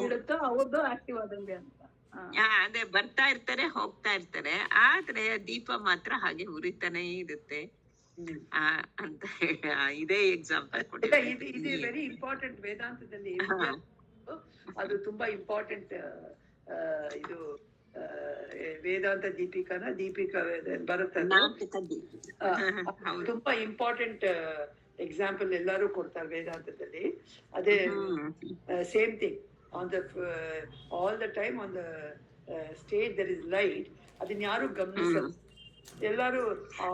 ಅದೇ ಬರ್ತಾ ಇರ್ತಾರೆ, ಹೋಗ್ತಾ ಇರ್ತಾರೆ. ಆದ್ರೆ ದೀಪ ಮಾತ್ರ ಹಾಗೆ ಉರಿತಾನೆ ಇರುತ್ತೆ ಅಂತ ಇದೇ ಎಕ್ಸಾಂಪಲ್ ಇದು ವೆರಿ ಇಂಪಾರ್ಟೆಂಟ್ ವೇದಾಂತದಲ್ಲಿ. ಅದು ತುಂಬಾ ಇಂಪಾರ್ಟೆಂಟ್. ಇದು ವೇದಾಂತ ದೀಪಿಕಾ ಬರುತ್ತೆ, ತುಂಬಾ ಇಂಪಾರ್ಟೆಂಟ್ ಎಕ್ಸಾಂಪಲ್ ಎಲ್ಲರೂ ಕೊಡ್ತಾರೆ ವೇದಾಂತದಲ್ಲಿ. ಅದೇ same thing on the all the time on the stage there is light. ಅದನ್ನ ಯಾರು ಗಮನಿಸಲ್ಲ, ಎಲ್ಲಾರು ಆ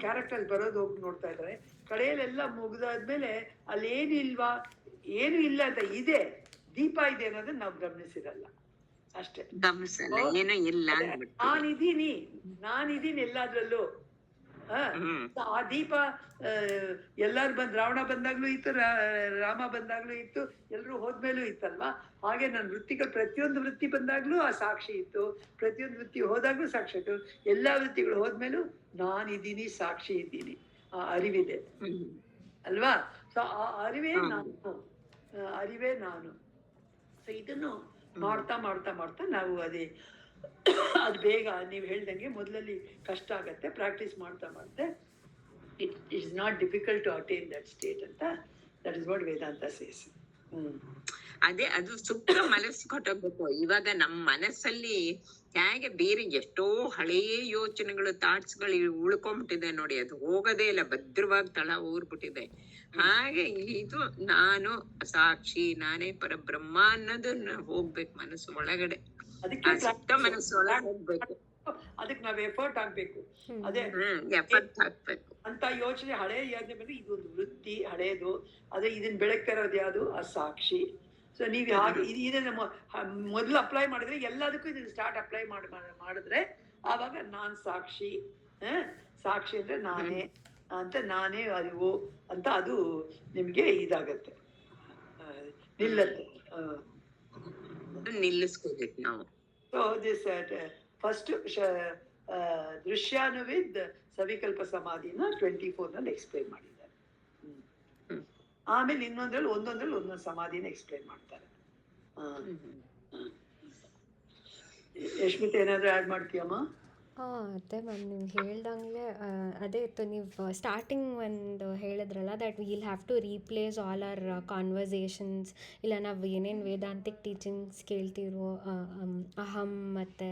ಕ್ಯಾರೆಕ್ಟರ್ ಬರೋದು ಹೋಗಿ ನೋಡ್ತಾ ಇದ್ದಾರೆ. ಕಡೆಯಲ್ಲೆಲ್ಲ ಮುಗಿದಾದ್ಮೇಲೆ ಅಲ್ಲಿ ಏನು ಇಲ್ಲ ಅಂತ ಇದೆ, ದೀಪ ಇದೆ ಅನ್ನೋದನ್ನ ನಾವು ಗಮನಿಸಿರಲ್ಲ ಅಷ್ಟೇ. ನಾನಿದೀನಿ ಎಲ್ಲಾದ್ರಲ್ಲೂ. ಆ ದೀಪ ಎಲ್ಲಾರು ರಾವಣ ಬಂದಾಗ್ಲೂ ಇತ್ತು, ರಾಮ ಬಂದಾಗ್ಲೂ ಇತ್ತು, ಎಲ್ರು ಹೋದ್ಮೇಲೂ ಇತ್ತಲ್ವಾ. ಹಾಗೆ ನನ್ನ ವೃತ್ತಿಗಳು ಪ್ರತಿಯೊಂದು ವೃತ್ತಿ ಬಂದಾಗ್ಲೂ ಆ ಸಾಕ್ಷಿ ಇತ್ತು, ಪ್ರತಿಯೊಂದು ವೃತ್ತಿ ಹೋದಾಗ್ಲೂ ಸಾಕ್ಷಿ ಇತ್ತು. ಎಲ್ಲಾ ವೃತ್ತಿಗಳು ಹೋದ್ಮೇಲೂ ನಾನಿದ್ದೀನಿ, ಸಾಕ್ಷಿ ಇದ್ದೀನಿ, ಆ ಅರಿವಿದೆ ಅಲ್ವಾ. ಸೊ ಆ ಅರಿವೇ ನಾನು. ಸೊ ಇದನ್ನು ಮಾಡ್ತಾ ಮಾಡ್ತಾ ಮಾಡ್ತಾ ನಾವು ಅದು ಬೇಗ ನೀವು ಹೇಳ್ದಂಗೆ ಮೊದಲಲ್ಲಿ ಕಷ್ಟ ಆಗತ್ತೆ, ಪ್ರಾಕ್ಟೀಸ್ ಮಾಡ್ತಾ ಮಾಡ್ತಾ it is not difficult to attain that state ಅಂತ. That is what Vedanta says. ಅದೇ ಅದು ಸುಪ್ತ ಮನಸ್ಸು ಕೊಟ್ಟೋಗ್ಬೇಕು. ಇವಾಗ ನಮ್ಮ ಮನಸ್ಸಲ್ಲಿ ಹೇಗೆ ಬೇರೆ ಎಷ್ಟೋ ಹಳೆಯ ಯೋಚನೆಗಳು, ಥಾಟ್ಸ್ಗಳು ಉಳ್ಕೊಂಡ್ಬಿಟ್ಟಿದೆ ನೋಡಿ, ಅದು ಹೋಗೋದೇ ಇಲ್ಲ, ಭದ್ರವಾಗಿ ತಳ ಊರ್ಬಿಟ್ಟಿದೆ. ಹಾಗೆ ಇದು ನಾನು ಸಾಕ್ಷಿ, ನಾನೇ ಪರಬ್ರಹ್ಮ ಅನ್ನೋದನ್ನ ಹೋಗ್ಬೇಕು ಮನಸ್ಸು ಒಳಗಡೆ, ಸುಪ್ತ ಮನಸ್ಸು ಒಳಗೆ ಹೋಗ್ಬೇಕು. ಅದಕ್ಕೆ ನಾವ್ ಎಫರ್ಟ್ ಆಗ್ಬೇಕು. ಅದೇ ಎಫರ್ಟ್ ಹಾಕ್ಬೇಕು ಅಂತ ಯೋಚನೆ. ಹಳೆಯ ಯೋಚನೆ ಬಂದ್ರೆ ಇದೊಂದು ವೃತ್ತಿ ಹಳೇದು, ಅದೇ ಇದನ್ನ ಬೆಳಗ್ತಾ ಇರೋದು ಯಾವುದು? ಆ ಸಾಕ್ಷಿ. ಸೊ ನೀವು ಹಾಗೆ ಇದನ್ನ ಮೊದಲು ಅಪ್ಲೈ ಮಾಡಿದ್ರೆ ಎಲ್ಲದಕ್ಕೂ ಇದನ್ನ ಸ್ಟಾರ್ಟ್ ಅಪ್ಲೈ ಮಾಡಿದ್ರೆ ಆವಾಗ ನಾನ್ ಸಾಕ್ಷಿ, ಸಾಕ್ಷಿ ಅಂದ್ರೆ ನಾನೇ ಅಂತ, ನಾನೇ ಅರಿವು ಅಂತ ಅದು ನಿಮ್ಗೆ ಇದಾಗತ್ತೆ, ನಿಲ್ಲತ್ತೆ, ನಿಲ್ಲಿಸ್ಕೋಬೇಕು ನಾವು. ಸೊ ದಿಸ್ ಫಸ್ಟ್ ದೃಶ್ಯಾನುವಿದ್ ಸವಿಕಲ್ಪ ಸಮಾಧಿನ 24 ಎಕ್ಸ್ಪ್ಲೈನ್ ಮಾಡಿದ್ದಾರೆ. ಆಮೇಲೆ ಒಂದೊಂದ್ರಲ್ಲಿ ಒಂದೊಂದು ಸಮಾಧಿನ ಎಕ್ಸ್ಪ್ಲೈನ್ ಮಾಡ್ತಾರೆ. ಯಶ್ಮಿತಾ ಏನಾದ್ರು ಆಡ್ ಮಾಡ್ತೀಯಮ್ಮ? ಅದೇ ಮ್ಯಾಮ್ ನೀವು ಹೇಳ್ದಂಗೆ ಅದೇ ಇತ್ತು. ನೀವು ಸ್ಟಾರ್ಟಿಂಗ್ ಒಂದು ಹೇಳಿದ್ರಲ್ಲ that will have to replace all our conversations, ಇಲ್ಲ ನಾವು ಏನೇನು ವೇದಾಂತಿಕ್ ಟೀಚಿಂಗ್ಸ್ ಕೇಳ್ತಿರೋ ಅಹಂ ಮತ್ತು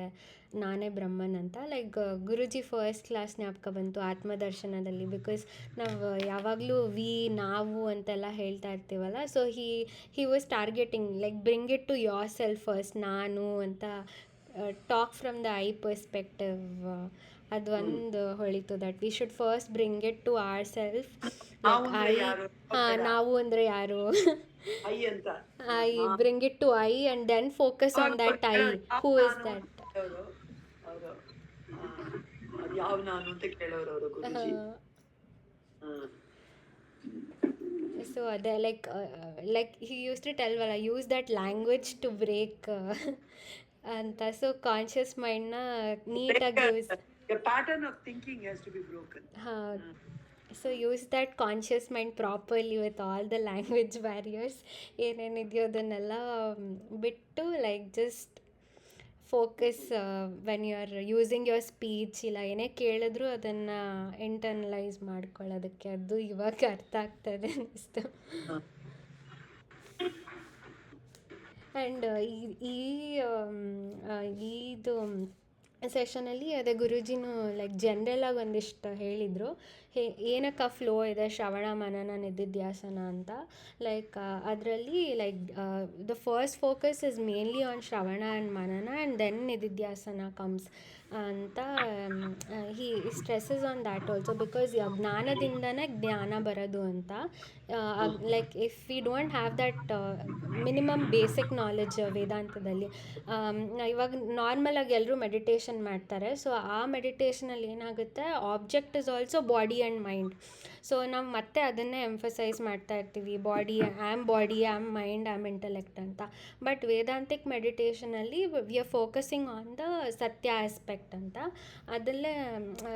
ನಾನೇ ಬ್ರಹ್ಮನ್ ಅಂತ. ಲೈಕ್ ಗುರುಜಿ ಫಸ್ಟ್ ಕ್ಲಾಸ್ ಜ್ಞಾಪಕ ಬಂತು ಆತ್ಮದರ್ಶನದಲ್ಲಿ. ಬಿಕಾಸ್ ನಾವು ಯಾವಾಗಲೂ ನಾವು ಅಂತೆಲ್ಲ ಹೇಳ್ತಾ ಇರ್ತೀವಲ್ಲ. So he was targeting like bring it to your self first, ನಾನು ಅಂತ talk from the I perspective. ಅದು ಒಂದು ಹೊಳಿತು that we should first bring it to our self. ನಾವು ಲೈಕ್ ಅಂದ್ರೆ ಐ, ಯಾರು? ನಾವು ಅಂದರೆ ಯಾರು, ಐ ಅಂತ I bring it to I and then focus on that I, who is that. ಅವರು ಅದು ಯಾವ ನಾನು ಅಂತ ಕೇಳೋರು ಅವರು ಗುರುಜಿ. ಸೊ ಅದೇ like he use to tell ವಲ್ಲ, use that language to break ಅಂತ. ಸೊ ಕಾನ್ಷಿಯಸ್ ಮೈಂಡ್ನ ನೀಟಾಗಿ use, A pattern of thinking has to be broken. ಹಾಂ. So use that conscious mind properly with all the language barriers ಏನೇನಿದೆಯೋ ಅದನ್ನೆಲ್ಲ ಬಿಟ್ಟು like just focus when you are using your speech, ಇಲ್ಲ ಏನೇ ಕೇಳಿದ್ರು ಅದನ್ನು ಇಂಟರ್ನಲೈಸ್ ಮಾಡ್ಕೊಳ್ಳೋದಕ್ಕೆ. ಅದು ಇವಾಗ ಅರ್ಥ ಆಗ್ತದೆ ಅನ್ನಿಸ್ತು. ಆ್ಯಂಡ್ ಇದು ಸೆಷನಲ್ಲಿ ಅದೇ ಗುರೂಜಿನೂ ಲೈಕ್ ಜನ್ರಲಾಗಿ ಒಂದಿಷ್ಟು ಹೇಳಿದರು. ಏನಕ್ಕೆ ಫ್ಲೋ ಇದೆ ಶ್ರವಣ ಮನನ ನಿಧಿಧ್ಯಾಸನ ಅಂತ. ಲೈಕ್ ಅದರಲ್ಲಿ like the first focus is mainly on shravana and manana and then nididhyasana comes ಅಂತ. He stresses on that also because ಜ್ಞಾನದಿಂದನೇ ಜ್ಞಾನ ಬರೋದು ಅಂತ. Like if we don't have that minimum basic knowledge ವೇದಾಂತದಲ್ಲಿ, ಇವಾಗ ನಾರ್ಮಲಾಗಿ ಎಲ್ಲರೂ ಮೆಡಿಟೇಷನ್ ಮಾಡ್ತಾರೆ. ಸೊ ಆ ಮೆಡಿಟೇಷನಲ್ಲಿ ಏನಾಗುತ್ತೆ, object is also body and mind. So ನಾವು ಮತ್ತೆ ಅದನ್ನೇ ಎಂಫಸೈಸ್ ಮಾಡ್ತಾ ಇರ್ತೀವಿ, body am mind am intellect ಅಂತ. But Vedantic ಮೆಡಿಟೇಷನಲ್ಲಿ V are focusing on the satya aspect ಅಂತ. ಅದಲ್ಲೇ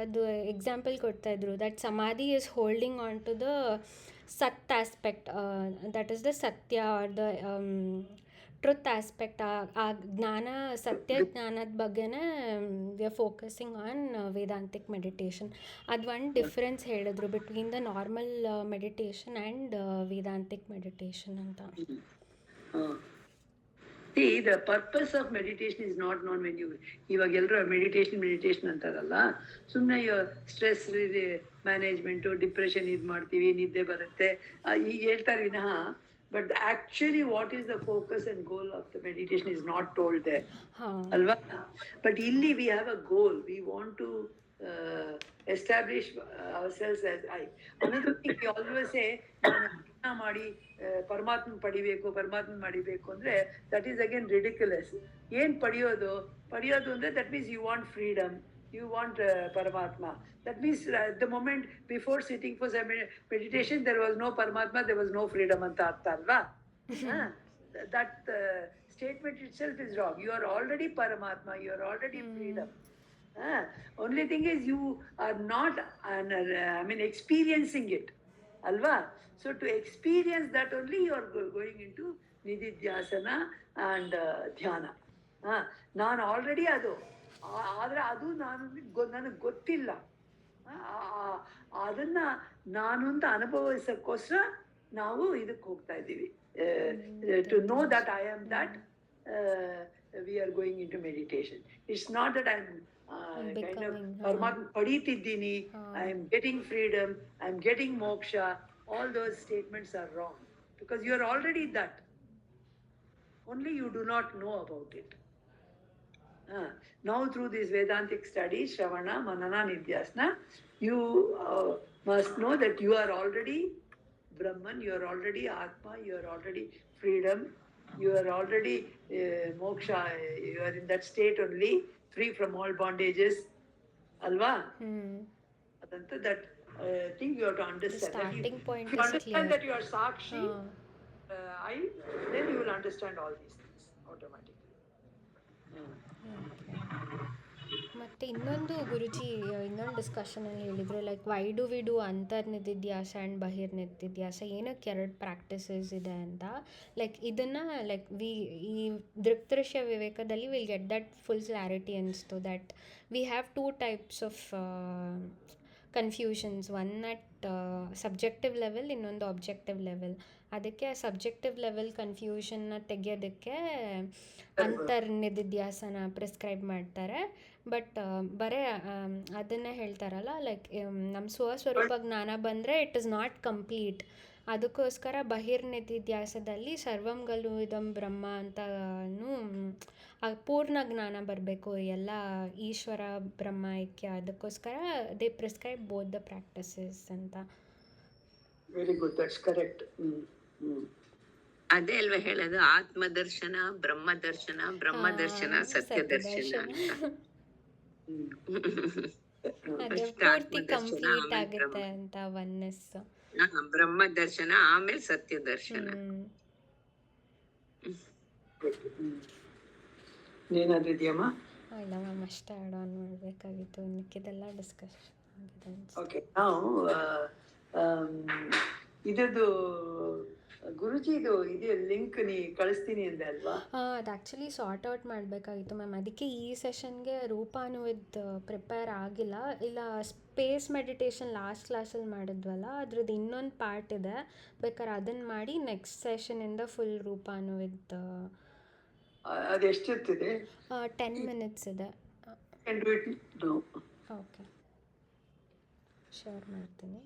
ಅದು ಎಕ್ಸಾಂಪಲ್ ಕೊಡ್ತಾಯಿದ್ರು that samadhi is holding on to the sat aspect, that is the satya or the truth aspect. ಆ ಜ್ಞಾನ, ಸತ್ಯ ಜ್ಞಾನದ ಬಗ್ಗೆನೇ we are focusing on Vedantic meditation. ಅದು ಒಂದು ಡಿಫ್ರೆನ್ಸ್ ಹೇಳಿದ್ರು between the normal meditation and Vedantic meditation ಅಂತ. See, the purpose of meditation is not known when you, ಇವಾಗ ಎಲ್ಲರೂ ಮೆಡಿಟೇಷನ್ ಅಂತಾರಲ್ಲ, ಸುಮ್ಮನೆ ಸ್ಟ್ರೆಸ್ ಮ್ಯಾನೇಜ್ಮೆಂಟು, ಡಿಪ್ರೆಷನ್ ಇದು ಮಾಡ್ತೀವಿ, ನಿದ್ದೆ ಬರುತ್ತೆ ಈಗ ಹೇಳ್ತಾರೆ ವಿನಃ. But actually what is the focus and goal of the meditation is not told there. Alva? But illi we have a goal. We want to establish ourselves as I. Another thing we always say, ಮಾಡಿ ಪರಮಾತ್ಮ ಪಡಿಬೇಕು ಅಂದ್ರೆ ದಟ್ ಈಸ್ ಅಗೇನ್ ರಿಡಿಕ್ಯುಲಸ್. ಏನ್ ಪಡೆಯೋದು ಅಂದ್ರೆ that means you want freedom, you want Paramatma. That means at the moment before sitting for meditation, there was no Paramatma, there was no freedom anta artha alva. That statement itself is wrong. You are already Paramatma, you are already freedom. Only thing is you are not experiencing it alva. So to experience that only you are going into nididhyasana and dhyana. ನಾನು ಆಲ್ರೆಡಿ ಅದು, ಆದರೆ ಅದು ನನಗೆ ಗೊತ್ತಿಲ್ಲ. ಅದನ್ನ ನಾನು ಅಂತ ಅನುಭವಿಸೋಕ್ಕೋಸ್ಕರ ನಾವು ಇದಕ್ಕೆ ಹೋಗ್ತಾ ಇದ್ದೀವಿ. To know that I am that, we are going into meditation. It's not that I am kind of ಪರಮಾತ್ಮ ಪಡೀತಿದ್ದೀನಿ, I am getting freedom, I am getting moksha. All those statements are wrong because you are already that. Only you do not know about it. Now through this Vedantic studies, Shravana, Manana, Nidhyasana, you must know that you are already Brahman, you are already Atma, you are already freedom, you are already moksha, you are in that state only, free from all bondages. Alva? Adanta that thing you have to understand. The starting point you is understand clear. that you are Sakshi, then you will understand all these things automatically. ಮತ್ತು ಇನ್ನೊಂದು ಗುರುಜಿ ಇನ್ನೊಂದು ಡಿಸ್ಕಷನಲ್ಲಿ ಹೇಳಿದರು, like why do we do ಅಂತರ್ನಿಧಿಧ್ಯಾಸ ಆ್ಯಂಡ್ ಬಹಿರ್ನಿಧಿಧ್ಯಾಸ, ಏನಕ್ಕೆ ಎರಡು ಪ್ರಾಕ್ಟೀಸಸ್ ಇದೆ ಅಂತ. ಲೈಕ್ ಇದನ್ನು ಲೈಕ್ ಈ ದೃಕ್ದೃಶ್ಯ ವಿವೇಕದಲ್ಲಿ will get that full clarity ಅನಿಸ್ತು that we have two types of confusions, one at subjective level, ಇನ್ನೊಂದು ಆಬ್ಜೆಕ್ಟಿವ್ ಲೆವೆಲ್. ಅದಕ್ಕೆ ಸಬ್ಜೆಕ್ಟಿವ್ ಲೆವೆಲ್ ಕನ್ಫ್ಯೂಷನ್ನ ತೆಗೆಯೋದಕ್ಕೆ ಅಂತರ್ನಿಧಿಧ್ಯಾಸನ ಪ್ರಿಸ್ಕ್ರೈಬ್ ಮಾಡ್ತಾರೆ. ಬಟ್ ಬರೀ ಅದನ್ನೇ ಹೇಳ್ತಾರಲ್ಲ, ಲೈಕ್ ನಮ್ಮ ಸ್ವಸ್ವರೂಪ ಜ್ಞಾನ ಬಂದರೆ ಇಟ್ ಇಸ್ ನಾಟ್ ಕಂಪ್ಲೀಟ್. ಅದಕ್ಕೋಸ್ಕರ ಬಹಿರ್ನಿಧಿಧ್ಯಾಸದಲ್ಲಿ ಸರ್ವಂ ಖಲು ಇದಂ ಬ್ರಹ್ಮ ಅಂತನೂ ಪೂರ್ಣ ಜ್ಞಾನ ಬರಬೇಕು, ಎಲ್ಲ ಈಶ್ವರ ಬ್ರಹ್ಮ ಐಕ್ಯ. ಅದಕ್ಕೋಸ್ಕರ they prescribe both the practices ಅಂತ. Very good, that's correct. ಅದೇ ಅಲ್ವಾ ಹೇಳೋದು, ಆತ್ಮದರ್ಶನ ಬ್ರಹ್ಮದರ್ಶನ, ಬ್ರಹ್ಮದರ್ಶನ ಸತ್ಯದರ್ಶನ ಅಂತ. ಅದೇ First ಪೂರ್ತಿ ಆತ್ಮದರ್ಶನ, ಕಂಪ್ಲೀಟ್ ಆಮೇಲೆ ಆಗುತ್ತೆ ಅಂತ ಒನ್ನೆಸ್. ಬ್ರಹ್ಮದರ್ಶನ, ಆಮೇಲೆ ಸತ್ಯದರ್ಶನ. ಏನಾದ್ರು ಇದೆಯಮ್ಮ? ಇಲ್ಲ ಮ್ಯಾಮ್, ಅಷ್ಟೇ ಆ್ಯಡ್ ಆನ್ ಮಾಡಬೇಕಾಗಿತ್ತು, ಮಿಕ್ಕಿದೆಲ್ಲ ಡಿಸ್ಕಷನ್ ಆಗಿದೆ ಅನ್ಸುತ್ತೆ. ಓಕೆ, ನಾವು ಇದರದ್ದು ಗುರುಜಿದು ಇದೆ ಲಿಂಕ್ ನೀ ಕಳಿಸ್ತೀನಿ ಅಂದೆ ಅಲ್ವಾ? ಅದು ಆ್ಯಕ್ಚುಲಿ ಸಾರ್ಟ್ ಔಟ್ ಮಾಡಬೇಕಾಗಿತ್ತು ಮ್ಯಾಮ್. ಅದಕ್ಕೆ ಈ ಸೆಷನ್ಗೆ ರೂಪಾನುವಿದ್ ಪ್ರಿಪೇರ್ ಆಗಿಲ್ಲ. ಇಲ್ಲ, ಸ್ಪೇಸ್ ಮೆಡಿಟೇಷನ್ ಲಾಸ್ಟ್ ಕ್ಲಾಸಲ್ಲಿ ಮಾಡಿದ್ವಲ್ಲ, ಅದ್ರದ್ದು ಇನ್ನೊಂದು ಪಾರ್ಟ್ ಇದೆ, ಬೇಕಾದ್ರೆ ಅದನ್ನು ಮಾಡಿ ನೆಕ್ಸ್ಟ್ ಸೆಷನಿಂದ ಫುಲ್ ರೂಪಾನುವಿದ್. ಅದೆಷ್ಟಿರ್ತಿದೆ? 10 ಮಿನಿಟ್ಸ್ ಇದೆ. No. ಓಕೆ, ಶೇರ್ ಮಾಡ್ತೀನಿ.